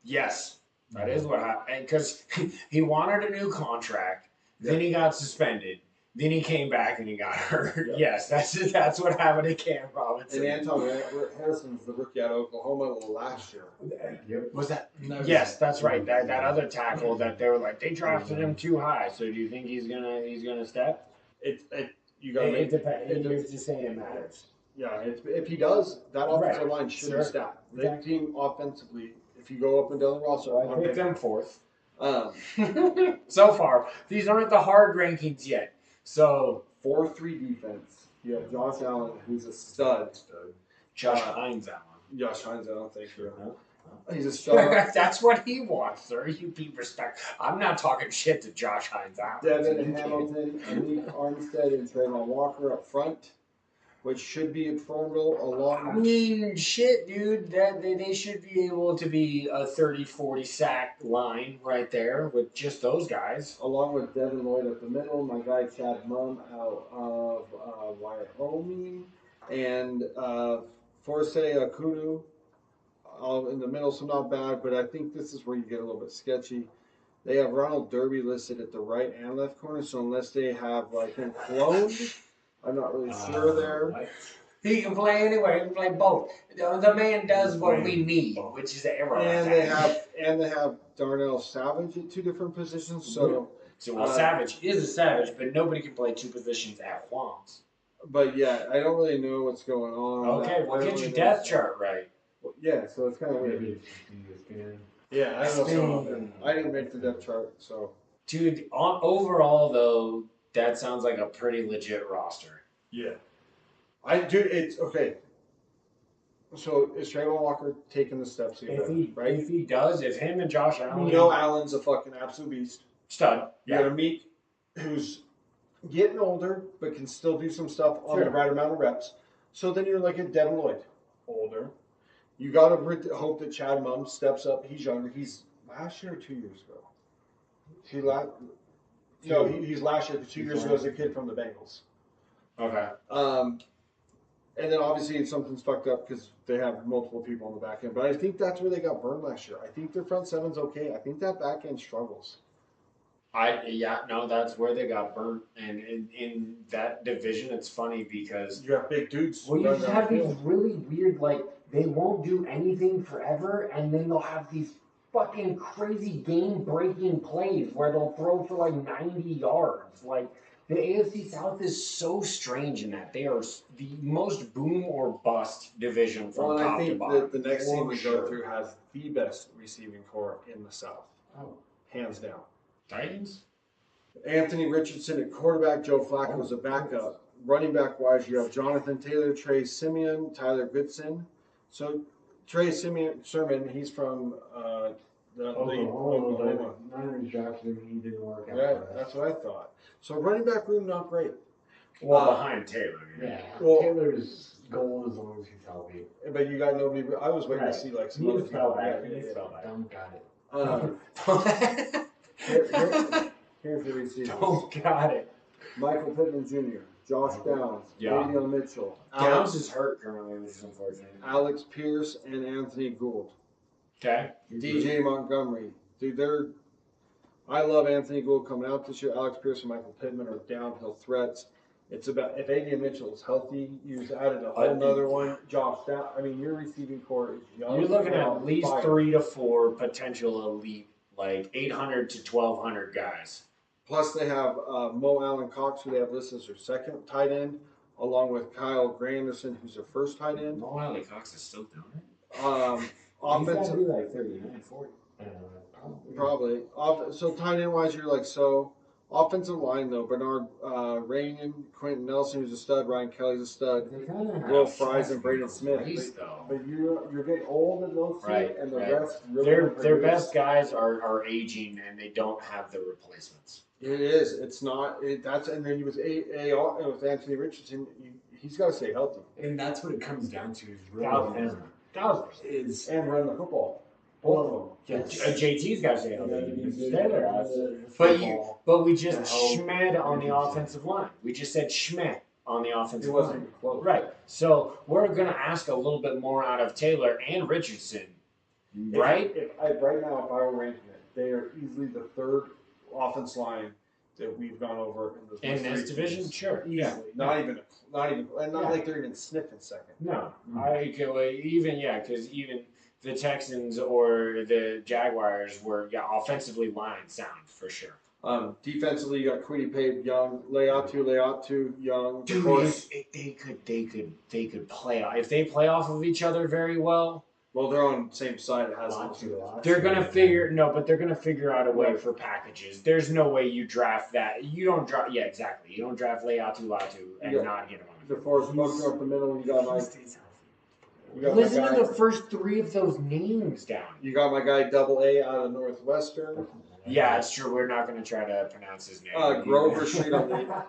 Yes. That is what happened. Because he wanted a new contract, then he got suspended. Then he came back and he got hurt. Yeah. Yes, that's what happened to Cam Robinson. And Anton Harrison's the rookie out of Oklahoma last year. Was that? Yes, that's right. That other tackle that they were like they drafted him too high. So do you think he's gonna step? You got it depends. You're just saying it matters. Yeah, if he does, that offensive line should be stacked. The team offensively, if you go up and down the roster, so I picked them 4th. So far, these aren't the hard rankings yet. So 4-3 defense. You have Josh Allen, who's a stud. Josh Hines Allen. Josh Hines Allen, thank you. He's a star. That's what he wants, sir. You be respect. I'm not talking shit to Josh Hines Allen. Devin Hamilton, Anik Armstead, and Trayvon Walker up front, which should be formidable along. I mean, shit, dude. That they should be able to be a 30-40 sack line right there with just those guys. Along with Devin Lloyd up the middle, my guy Chad Mumm out of Wyoming, and Forsay Akunu in the middle, so not bad, but I think this is where you get a little bit sketchy. They have Ronald Derby listed at the right and left corner, so unless they have like him cloned, I'm not really sure there. What? He can play anywhere. He can play both. The man does what we need, which is an error. And they have Darnell Savage at 2 different positions, so Savage is a Savage, but nobody can play 2 positions at once. But yeah, I don't really know what's going on. Okay, well, get your depth chart right. Yeah, so it's kind of weird. Maybe it's just ESPN. Yeah, I don't know what's going on there. I didn't make the depth chart, so. Dude, overall, though, that sounds like a pretty legit roster. Yeah. It's okay. So is Trayvon Walker taking the steps here? Right? If he does, if him and Josh Allen. We know Allen's a fucking absolute beast. Stud. You got a Meek who's getting older, but can still do some stuff on the right amount of reps. So then you're like a Devin Lloyd, older. You got to hope that Chad Mumm steps up. He's younger. He's last year or 2 years ago. He's last year. 2 years ago as a kid from the Bengals. Okay. And then obviously something's fucked up because they have multiple people on the back end. But I think that's where they got burned last year. I think their front seven's okay. I think that back end struggles. That's where they got burnt. And in that division, it's funny because you have big dudes. Well, you just have these really weird, like, they won't do anything forever, and then they'll have these fucking crazy game-breaking plays where they'll throw for like 90 yards. Like, the AFC South is so strange in that they are the most boom or bust division from top to bottom. I think the next team we go through has the best receiving core in the South. Oh. Hands down. Titans? Anthony Richardson at quarterback, Joe Flacco was a backup. Running back wise, you have Jonathan Taylor, Trey Simeon, Tyler Goodson. So Trey Sermon, he's from Oklahoma. Niners drafted him, he didn't work out. Right, that's what I thought. So running back room, not great. Well, behind Taylor. Yeah, Well, Taylor's goal as long as he's healthy. But you got nobody. I was waiting to see like some other people. Dumb got it. Here's the receivers. Got it. Michael Pittman Jr., Josh Downs, Daniel Mitchell, Downs is hurt currently, which is unfortunate. Alex Pierce, and Anthony Gould. Okay. DJ Montgomery. Dude, I love Anthony Gould coming out this year. Alex Pierce and Michael Pittman are downhill threats. It's about, if A.D. Mitchell is healthy, you've added a whole nother one. Josh Downs. I mean, your receiving core is young. You're looking at least 3 to 4 potential elite, like 800 to 1,200 guys. Plus, they have Mo Allen Cox, who they have listed as their second tight end, along with Kyle Granderson, who's their first tight end. Mo Allen Cox is still doing it? He's got to be like 39, 40. Probably. So tight end wise, you're like so. Offensive line though, Bernard Rainian, Quentin Nelson, who's a stud, Ryan Kelly's a stud, Will Fries and Braden Smith. But you're getting old in those two, and the rest really their best guys are aging, and they don't have the replacements. It is. It's not. And then with Anthony Richardson, he's got to stay healthy. And that's what it comes down to is really and run the football. Both of them. JT's got to stay healthy. But we just schmed on the offensive line. We just said schmed on the offensive line. Even close. Right. So we're going to ask a little bit more out of Taylor and Richardson. Right? Right now, if I were ranking it, they are easily the third offense line that we've gone over in this division. Teams. Sure. Easily. Yeah. Not even, and not like they're even sniffing second. No. Because even the Texans or the Jaguars were offensively line sound for sure. Defensively, you got Quiddy Pape, Young, Leatu, Young. Dude, if they could play if they play off of each other very well, Well, they're on the same side. It has They're gonna figure out a way for packages. There's no way you draft that. You don't draft. Yeah, exactly. You don't draft Leatu and not get him on. The Forest Bucks up the middle. You got my. Listen to the first 3 of those names down. You got my guy Double A out of Northwestern. Yeah, it's true. We're not gonna try to pronounce his name. Grover Street on the.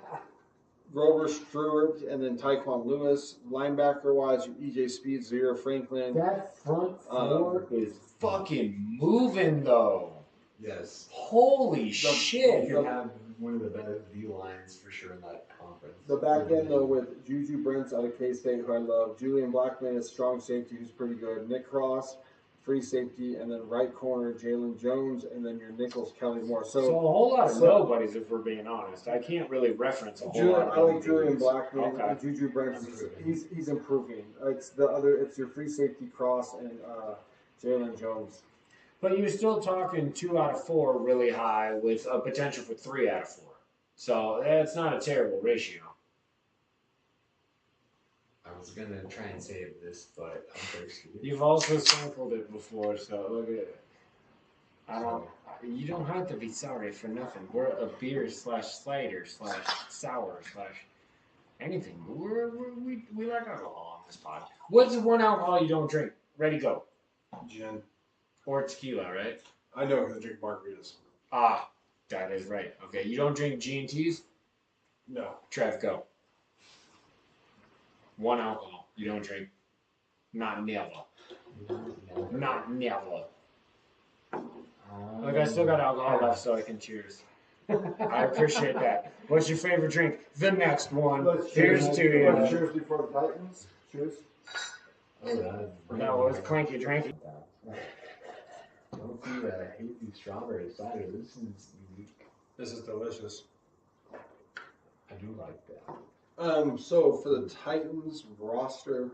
Grover Stewart and then Tyquan Lewis. Linebacker wise, EJ Speed, Zaire Franklin. That front four is fucking moving though. Yes. Holy shit! You can have one of the best D lines for sure in that conference. The back end though with Juju Brents out of K-State, who I love. Julian Blackman is strong safety, who's pretty good. Nick Cross, free safety, and then right corner Jalen Jones, and then your nickels Kelly Moore. So a whole lot of nobodies, if we're being honest. I can't really reference a whole lot. I like Julian Blackman. Okay. Juju Brents, he's improving. It's your free safety Cross and Jalen Jones. But you're still talking 2 out of 4 really high with a potential for 3 out of 4. So that's not a terrible ratio. I was gonna try and save this, but I'm thirsty. You've also sampled it before, so look at it. You don't have to be sorry for nothing. We're a beer / cider / sour / anything. We like alcohol on this pod. What's the one alcohol you don't drink? Ready, go. Gin. Or tequila, right? I know because I drink margaritas. Ah, that is right. Okay, you don't drink G&Ts? No. Trev, go. One alcohol you don't drink. Not never. Not never. Look, I still got alcohol left, so I can cheers. I appreciate that. What's your favorite drink? The next one. Cheers to you. Cheers before the Titans. Cheers. Oh, No, it was clanky drinky. Don't see the hazy strawberry cider. This is unique. This is delicious. I do like that. So for the Titans roster,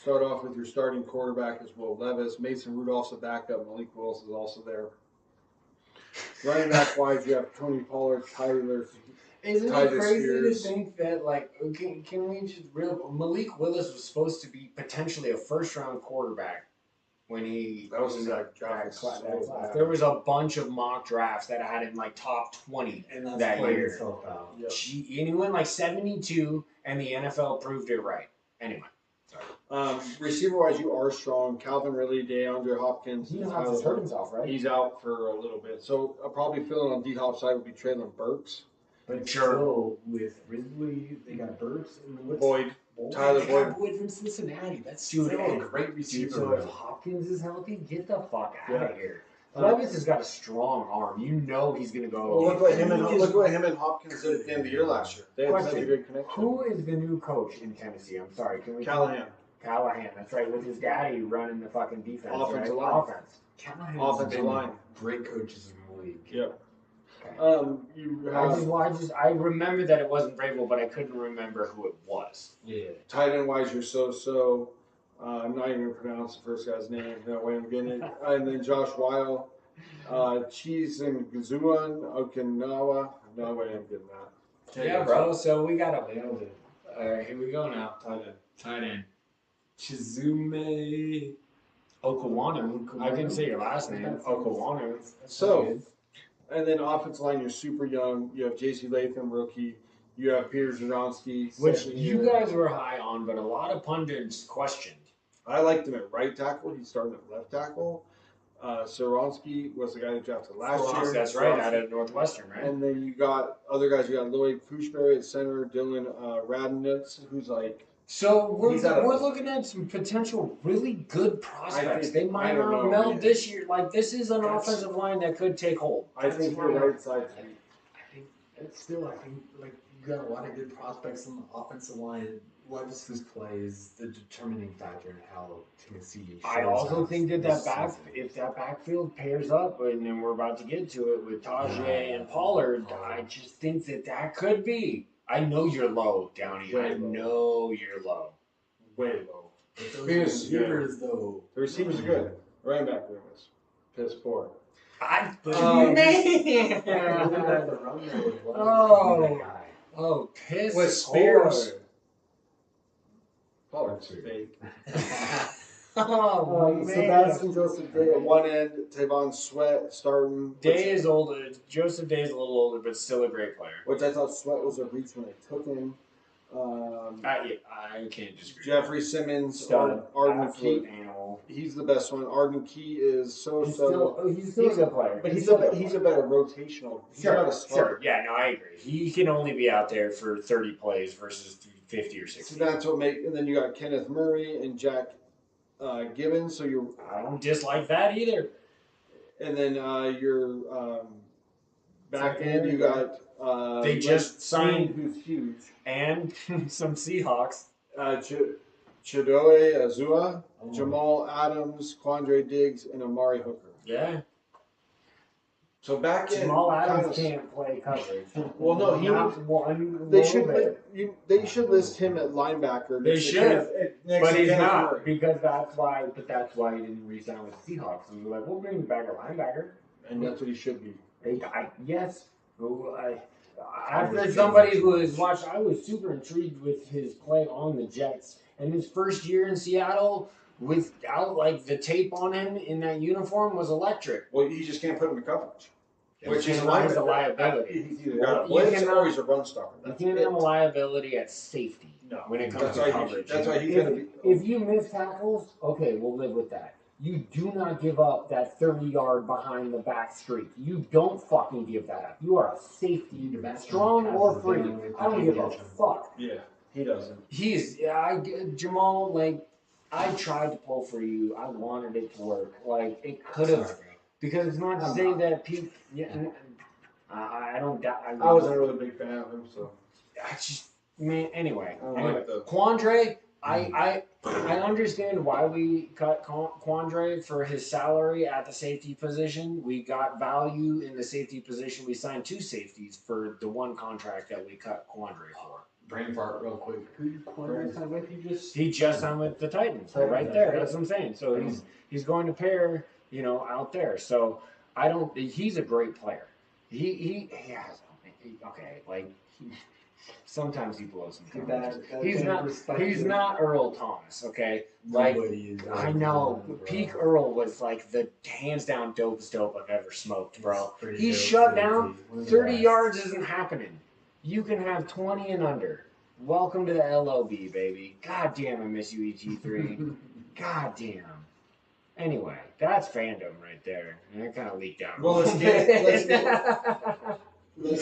start off with your starting quarterback as Will Levis. Mason Rudolph's a backup. Malik Willis is also there. Running back wise, you have Tony Pollard, Tyler. Isn't it Titus crazy Spears. to think that, like, can we just Malik Willis was supposed to be potentially a first-round quarterback when he That was his that draft. class. There was a bunch of mock drafts that had him like top 20 And that's that playing year. itself out. Yep. And he went like 72, and the NFL proved it right. Anyway, sorry. Receiver wise, you are strong. Calvin Ridley, DeAndre Hopkins. He and has Tyler hurt himself, right? He's out for a little bit. So probably filling on D-Hop's side would be Traylon Burks. But Sure. still, with Ridley, they got Burks and what's Boyd. Tyler They got Boyd. Boyd from Cincinnati. That's Dude, still a and- great receiver. So if Hopkins is healthy, get the fuck out Yeah. of here. Levis has got a strong arm. You know he's gonna go. Well, look what him and Hopkins did at the end of the year last year. They had such a good connection. Who is the new coach in Tennessee? I'm sorry. Can we? Callahan. Callahan. That's right. With his daddy running the fucking defense. Offensive right? line. Offense. Callahan's Offensive been line. great coaches in the league. Yep. Okay. You I remember that it wasn't Vrabel, but I couldn't remember who it was. Yeah. tight end wise, you're so. I'm not even gonna pronounce the first guy's name. That way I'm getting it. And then Josh Weil, Cheese and Gazuan Okinawa. No way I'm getting that. Yeah, bro. So we got a. Nailed it. All right, here we go now. Tight end. Chizume. Okawanu. I didn't say your last name. Okawanu. So, and then offensive line, you're super young. You have J.C. Latham, rookie. You have Peter Zaronsky. Which second you year. guys were high on, but a lot of pundits questioned. I liked him at right tackle. He's starting at left tackle. Zaronsky was the guy that drafted last year. That's right, out of Northwestern, right? And then you got other guys. You got Lloyd Kushberry at center, Dylan Radnitz, who's like. So we're He's at a- looking at some potential really good prospects. I They might don't not know, meld man. this year. Like this is an That's- offensive line that could take hold. I think you're right side. I think like you got a lot of good prospects on the offensive line. Levis's play is the determining factor in how Tennessee. I shows also up think that this back season. if that backfield pairs up, and then we're about to get to it with Tajay and Pollard, I just think that could be. I know you're low, Downey. I Way low. know you're low. Way low. But those Phoenix is good. receivers, though. The receivers are good. Running back room is piss poor. But Um, Man. Oh. Oh, piss With Spears. poor. Pollard's fake. Oh man, Sebastian Joseph Day On one end, Tavon Sweat starting. Day is older. Joseph Day is a little older, but still a great player. Which I thought Sweat was a reach when I took him. I can't disagree. Jeffrey Simmons, Stud, Arden absolute Key. animal. He's the best one. Arden Key is He's so. still a good player. But he's a better rotational. He's not a Sure. Yeah, no, I agree. He can only be out there for 30 plays versus 50 or 60. So that's what and then you got Kenneth Murray and Jack Gibbons. So you're. I don't dislike that either. And then your back end, you got. They just signed who's huge. and some Seahawks. Chidoe Azua, Jamal Adams, Quandre Diggs, and Amari Hooker. Yeah. So back in Jamal Adams can't play coverage. Well, no, Not one They little should bit. they should list him at linebacker. They should, but he's not. Because that's why he didn't resign with the Seahawks. And we're like, we'll bring you back a linebacker. And that's what he should be. Yes. After somebody who has watched, I was super intrigued with his play on the Jets. And his first year in Seattle, without like the tape on him in that uniform, was electric. Well, you just can't put him in coverage. Which is a liability. He's either got a Well, you blitz cannot- or he's a run stopper. You That's can't it. have a liability at safety No. when it comes That's to why coverage. That's why he's gonna be. If you miss tackles, okay, we'll live with that. You do not give up that 30-yard behind the back streak. You don't fucking give that up. You are a safety, strong or free. I don't give a fuck. Yeah, he doesn't. Jamal, like, I tried to pull for you. I wanted it to work. Like, it could have, because it's not to say that Pete. Yeah, I don't. I wasn't a really big fan of him, so. I just, man. Anyway, I don't like the- Quandre. I understand why we cut Quandre for his salary at the safety position. We got value in the safety position. We signed 2 safeties for the one contract that we cut Quandre for. Brain fart real quick. Who did Quandre sign with? He just signed with the Titans, right there. That's what I'm saying. So he's going to pair, out there. So I don't. He's a great player. He has okay. Like sometimes he blows some coverages. He's not Earl Thomas. Okay, like I know. Peak Earl was like the hands down dopest dope I've ever smoked, bro. He shut down. 30 yards isn't happening. You can have 20 and under. Welcome to the LOB, baby. God damn, I miss you, EG3. God damn. Anyway, that's fandom right there. And that kind of leaked out. Well, let's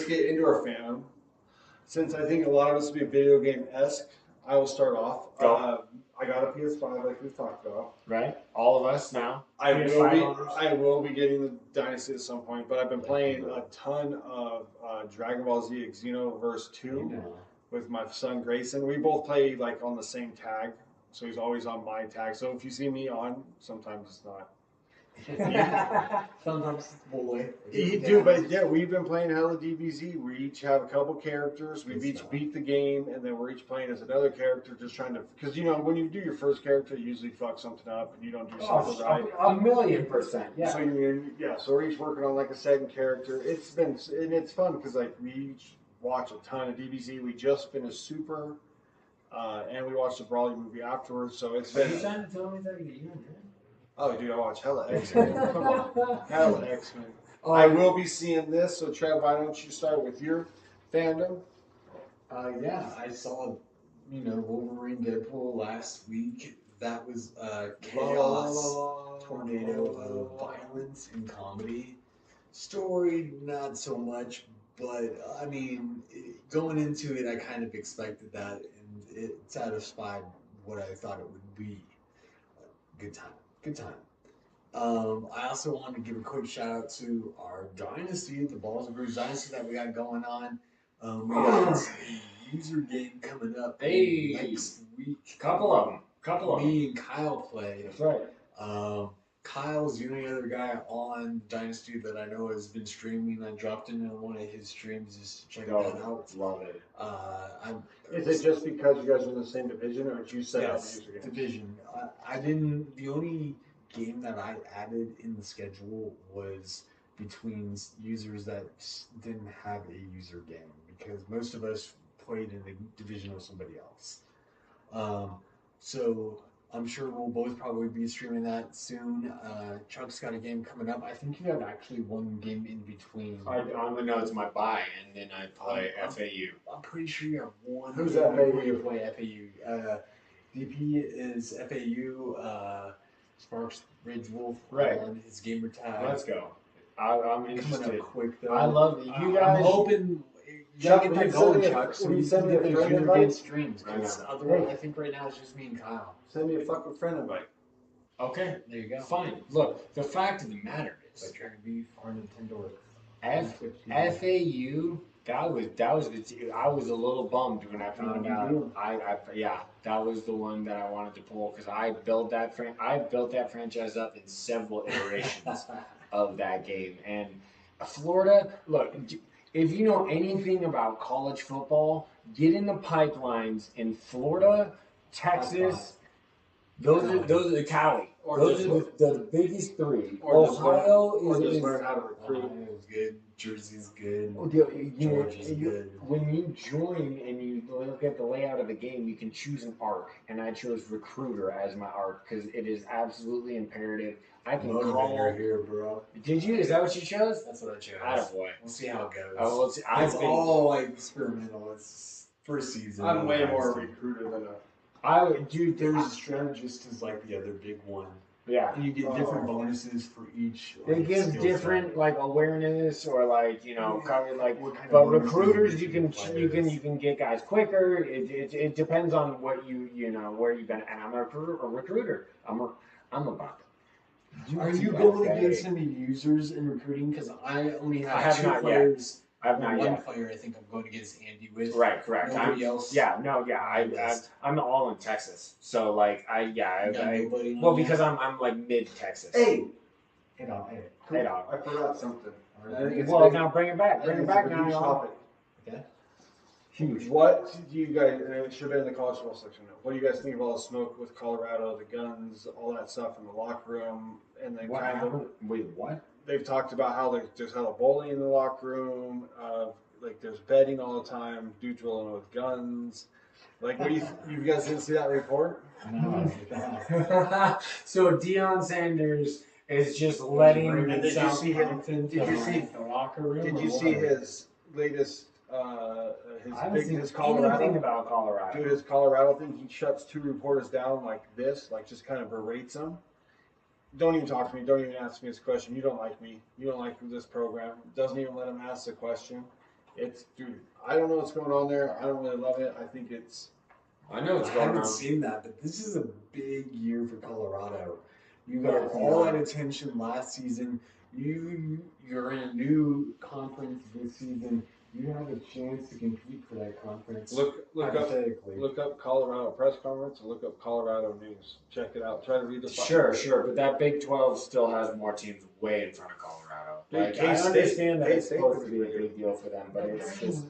get into our fandom. Since I think a lot of us will be video game-esque, I will start off. Go. I got a PS5, like we've talked about. Right? All of us now. I PS5 owners. will be getting the Dynasty at some point, but I've been playing a ton of Dragon Ball Z Xenoverse 2 with my son Grayson. We both play like on the same tag, so he's always on my tag. So if you see me on, sometimes it's not. Sometimes boy. But yeah, we've been playing hella DBZ. We each have a couple characters. We've each beat the game, and then we're each playing as another character, just trying to. Because when you do your first character, you usually fuck something up, and you don't do something right. 1,000,000%. Yeah. So we're each working on like a second character. It's fun because like we each watch a ton of DBZ. We just finished Super, and we watched the Brawley movie afterwards. So it's been. Are you trying to tell me that you did? Oh, dude, I watch hella X-Men. Come on, hella X-Men. I will be seeing this. So Trev, why don't you start with your fandom? Yeah, I saw, Wolverine Deadpool last week. That was a chaos tornado of violence and comedy. Story, not so much, but I mean, going into it, I kind of expected that, and it satisfied what I thought it would be. Good time. I also wanted to give a quick shout out to our dynasty, the Balls&Brews dynasty that we got going on. We got a user game coming up next week. Couple of them. Me and Kyle play. That's right. Kyle's the only other guy on Dynasty that I know has been streaming. I dropped in on one of his streams just to check that out. Love it. Is it just because you guys are in the same division, or did you set up a user game? Division. I didn't. The only game that I added in the schedule was between users that didn't have a user game, because most of us played in the division of somebody else. So I'm sure we'll both probably be streaming that soon. Chuck's got a game coming up. I think you have actually one game in between. No, it's my bye, and then I play FAU. I'm pretty sure you have one. Who's game FAU? before you play FAU. DP is FAU. Sparks Ridge Wolf Right. on his gamer tag. Let's go. I'm Coming interested. up quick though. I love it. You guys. I'm hoping you Chuck, gotta will get you that going, send me a- Chuck. So will you you send can me a get those friend Union invite? streams. I Because know. otherwise, I think right now it's just me and Kyle. Send me a fucking friend invite. Okay, There you go. fine. Look, the fact of the matter But is, trying to be far Nintendo. FAU. That was the. I was a little bummed when I found out. Yeah, that was the one that I wanted to pull because I built that franchise up in several iterations of that game. And Florida, look, if you know anything about college football, get in the pipelines in Florida, Texas. Those are the Cali. Or Those just are the biggest three. Or just Ohio Or just is learn how to recruit. Ohio's good. Jersey's good. Georgia's good. When you join and you look at the layout of the game, you can choose an arc, and I chose recruiter as my arc because it is absolutely imperative. I can Motivator here, bro. Did you? Is that what you chose? That's what I chose. Attaboy. We'll see how it goes. Oh, well, It's all like experimental. It's first season. I'm way more a recruiter than a. Dude, There's a strategist is like the other big one. yeah. And you get different bonuses for each. They like, give skill different set. like awareness or like cover like. What kind of But bonuses recruiters, you give can players? you can get guys quicker. It depends on what where you've been. And I'm a recruiter. I'm about it. Are you going against any users in recruiting? Because I only I have have two not yet. players. I've and not one yet. player I think I'm going against Andy with. Right, correct. Nobody else. Yeah, no, yeah. I'm all in Texas, so like You got nobody on well yet? because I'm like mid Texas. Hey, Hey, dog, hey. Hey, dog. I forgot something. I think it's Well, big. now bring it back. Bring it back now, Huge y'all. topic. Okay. Huge. What do you guys? And it should have been in the college football section. What do you guys think of all the smoke with Colorado, the guns, all that stuff in the locker room, and then What kind of happened? Wait, what? they've talked about how there's hella bullying in the locker room. Like there's betting all the time, dudes rolling with guns. Like, what do you guys didn't see that report? No. So Deion Sanders is just letting. And did you see him? Did Did you see? the locker room? Did or you see what? his latest? I His haven't seen his anything Colorado. about Colorado. Dude, his Colorado thing. He shuts two reporters down like this, like just kind of berates them. Don't even talk to me. Don't even ask me this question. You don't like me. You don't like this program. Doesn't even let him ask the question. Dude, I don't know what's going on there. I don't really love it. I think it's. I know what's I going haven't on. seen that, but this is a big year for Colorado. You Yeah, got all that attention last season. You're in a new conference this season. You have a chance to compete for that conference. Look up hypothetically. Colorado press conference and look up Colorado news. Check it out. Try to read the. Sure, but that Big 12 still has more teams way in front of Colorado. Dude, Like, I K-State- understand that it's K-State supposed to was be a pretty big deal for them, but it's just.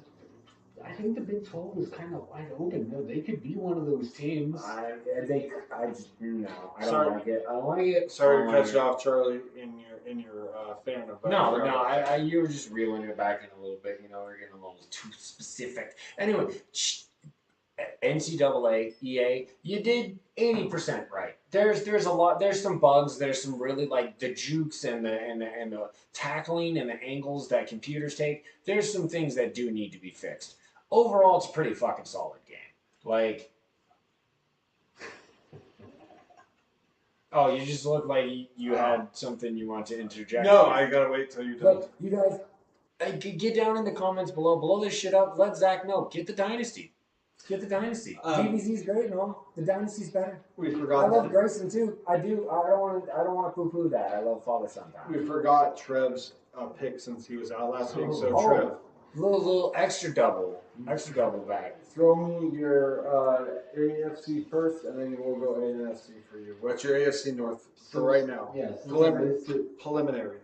I think the Big 12 is kind of wide open. No, they could be one of those teams. I just no. I don't Sorry. like it. I don't like it. Sorry to I don't cut you like off, Charlie. In your fan of. it. No. You were just reeling it back in a little bit. We're getting a little too specific. Anyway, NCAA, EA, you did 80% right. There's a lot. There's some bugs. There's some really like the jukes and the tackling and the angles that computers take. There's some things that do need to be fixed. Overall, it's a pretty fucking solid game. Like, oh, you just look like you had something you want to interject. No, I gotta wait till you're done. Look, you guys, get down in the comments below. Blow this shit up. Let Zach know. Get the dynasty. Get the dynasty. DBZ's great and all. The dynasty's better. We I forgot. love Grayson too. I do. I don't want to poo-poo that. I love father son time. We forgot Trev's pick since he was out last week. So Oh. Trev, Little extra double back. Throw me your AFC first, and then we'll go NFC for you. what's your AFC North for right now? Yeah, Preliminary.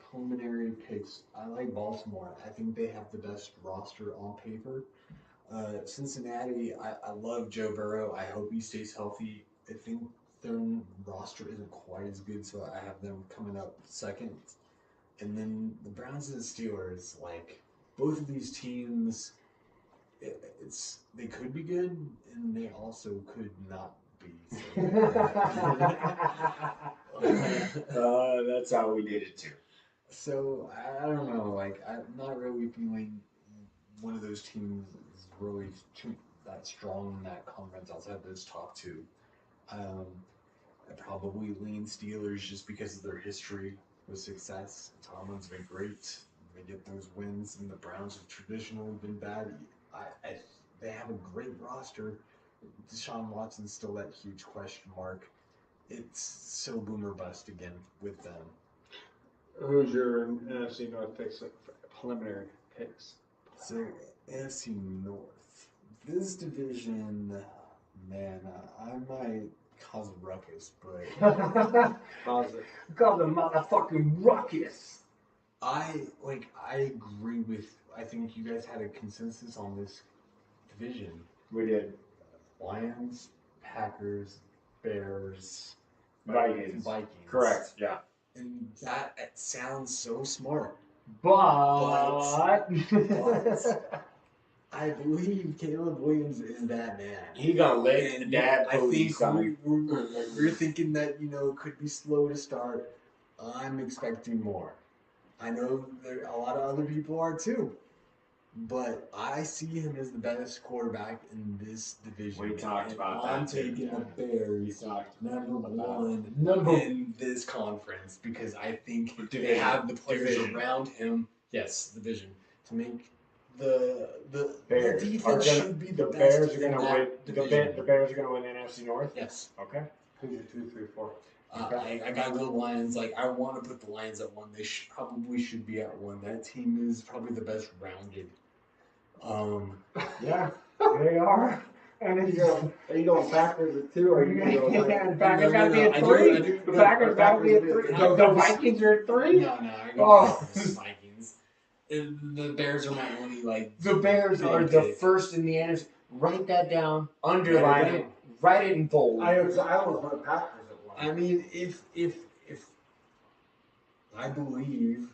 preliminary picks. I like Baltimore. I think they have the best roster on paper. Cincinnati, I love Joe Burrow. I hope he stays healthy. I think their roster isn't quite as good, so I have them coming up second. And then the Browns and the Steelers, like both of these teams, they could be good, and they also could not be. That's how we did it too. So I don't know. Like I'm not really feeling one of those teams is really that strong in that conference outside those top two. I probably lean Steelers just because of their history with success. Tomlin's been great. They get those wins, and the Browns have traditionally been bad. They have a great roster. Deshaun Watson's still that huge question mark. It's so boomer bust again with them. Who's your NFC North picks? Preliminary picks. So NFC North, this division, man, I might cause a ruckus, but How's it? Call the motherfucking ruckus. I agree with. I think you guys had a consensus on this division. We did. Lions, Packers, Bears, Vikings. Correct. Yeah. And that sounds so smart. But I believe Caleb Williams is that man. He gonna lick the And dad I booty, think son. we're thinking that, it could be slow to start. I'm expecting more. I know a lot of other people are too. But I see him as the best quarterback in this division. We talked And about I'm that too, taking yeah. the Bears number one in this conference because I think they Division. have the players Division. around him. Yes, division to make the Bears defense are gonna, should be the best Bears are in gonna that win. division. The Bears are gonna win the NFC North. Yes. Okay. Who's your 2, 3, 4? I got the Lions. I want to put the Lions at one. They probably should be at one. That team is probably the best rounded. yeah, they are. And Are it's you going Packers at 2 or are you going to yeah, go the Packers No, gotta be no, at I do- 3. I do- The no, Packers gotta be at 3. No, The Vikings are at 3. No, I go Oh. Vikings. And the Bears are my only The Bears big are the pick. first in the NFC. Write that down. Write Underline it it. down. Write it in bold. I almost went Packers at 1. I mean, if I believe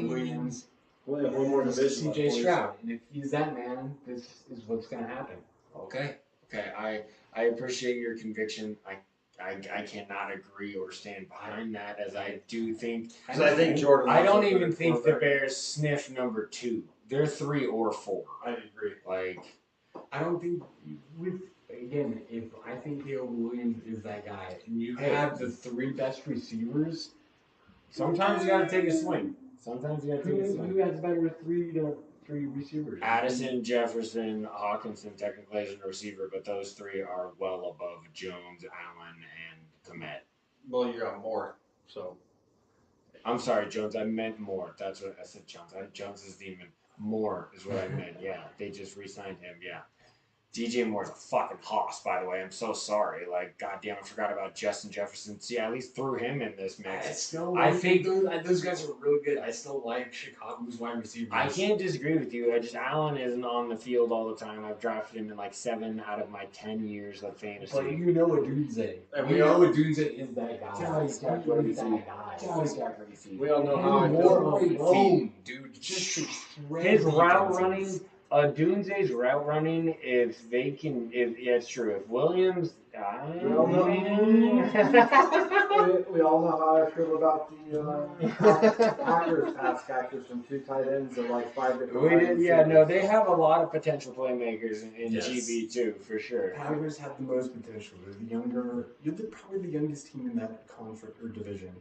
Williams Well, they have one more is division. CJ Stroud, and if he's that man, this is what's gonna happen. Okay. I appreciate your conviction. I cannot agree or stand behind that, as I do think. Because I think Jordan. I don't Love's a even better think the quarterback. Bears sniff number 2. They're 3 or 4. I agree. Like, I don't think if I think Caleb Williams is that guy, and you Hey. have the 3 best receivers, sometimes you gotta take a swing. Sometimes you gotta take a swing. who has better three receivers? Addison, Jefferson, Hawkinson technically is a receiver, but those 3 are well above Jones, Allen, and Komet. Well, you got more. So I'm sorry, Jones. I meant Moore. That's what I said. Jones. Jones is demon. Moore is what I meant. Yeah, they just re-signed him. Yeah. DJ Moore's a fucking hoss, by the way. I'm so sorry. Like, goddamn, I forgot about Justin Jefferson. See, I at least threw him in this mix. I think those guys are really good. I still like Chicago's wide receivers. I can't disagree with you. Allen isn't on the field all the time. I've drafted him in like 7 out of my 10 years of fantasy. But you know Odunze. And we we know all- Odunze is that guy. Johnny's got He is crazy. that guy. we all know how I feel More about alone, dude. Just His route running, Dunze's route running, if they can, yeah, it's true. If Williams, We all know how I feel about the Packers pass catchers from 2 tight ends and like 5 different. We did, wide yeah, no, receivers. they have a lot of potential playmakers in Yes. GB too, for sure. Packers have the most potential. They're the younger. Probably the youngest team in that conference or division.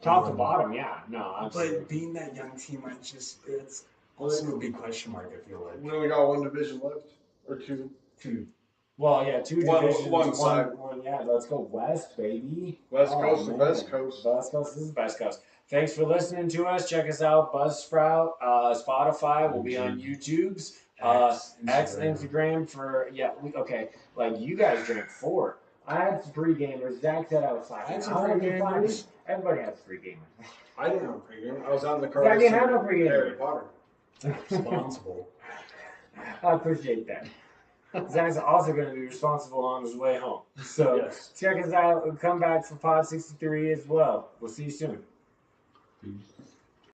Top to bottom, yeah, no, absolutely. But being that young team, it's also a big question mark. I feel like. We only got 1 division left or 2. Two. Well, yeah, 2 One- divisions, one side. one, yeah, let's go West, baby. West Oh, Coast to man. West Coast. West Coast, this is West Coast. Thanks for listening to us. Check us out, Buzzsprout, Spotify. We'll be on YouTube's, X, Instagram for, okay, like you guys drank 4. I had 3 gamers. Zach said I was I had slacking. some I was pre-gamers. slacking. Everybody has 3 gamers. I didn't have a pregame. I was out in the car. Zach didn't have listening no to pregame. Harry Potter. Responsible. I appreciate that. Zach's also going to be responsible on his way home. So Yes. check us out. Come back for Pod 63 as well. We'll see you soon. Peace.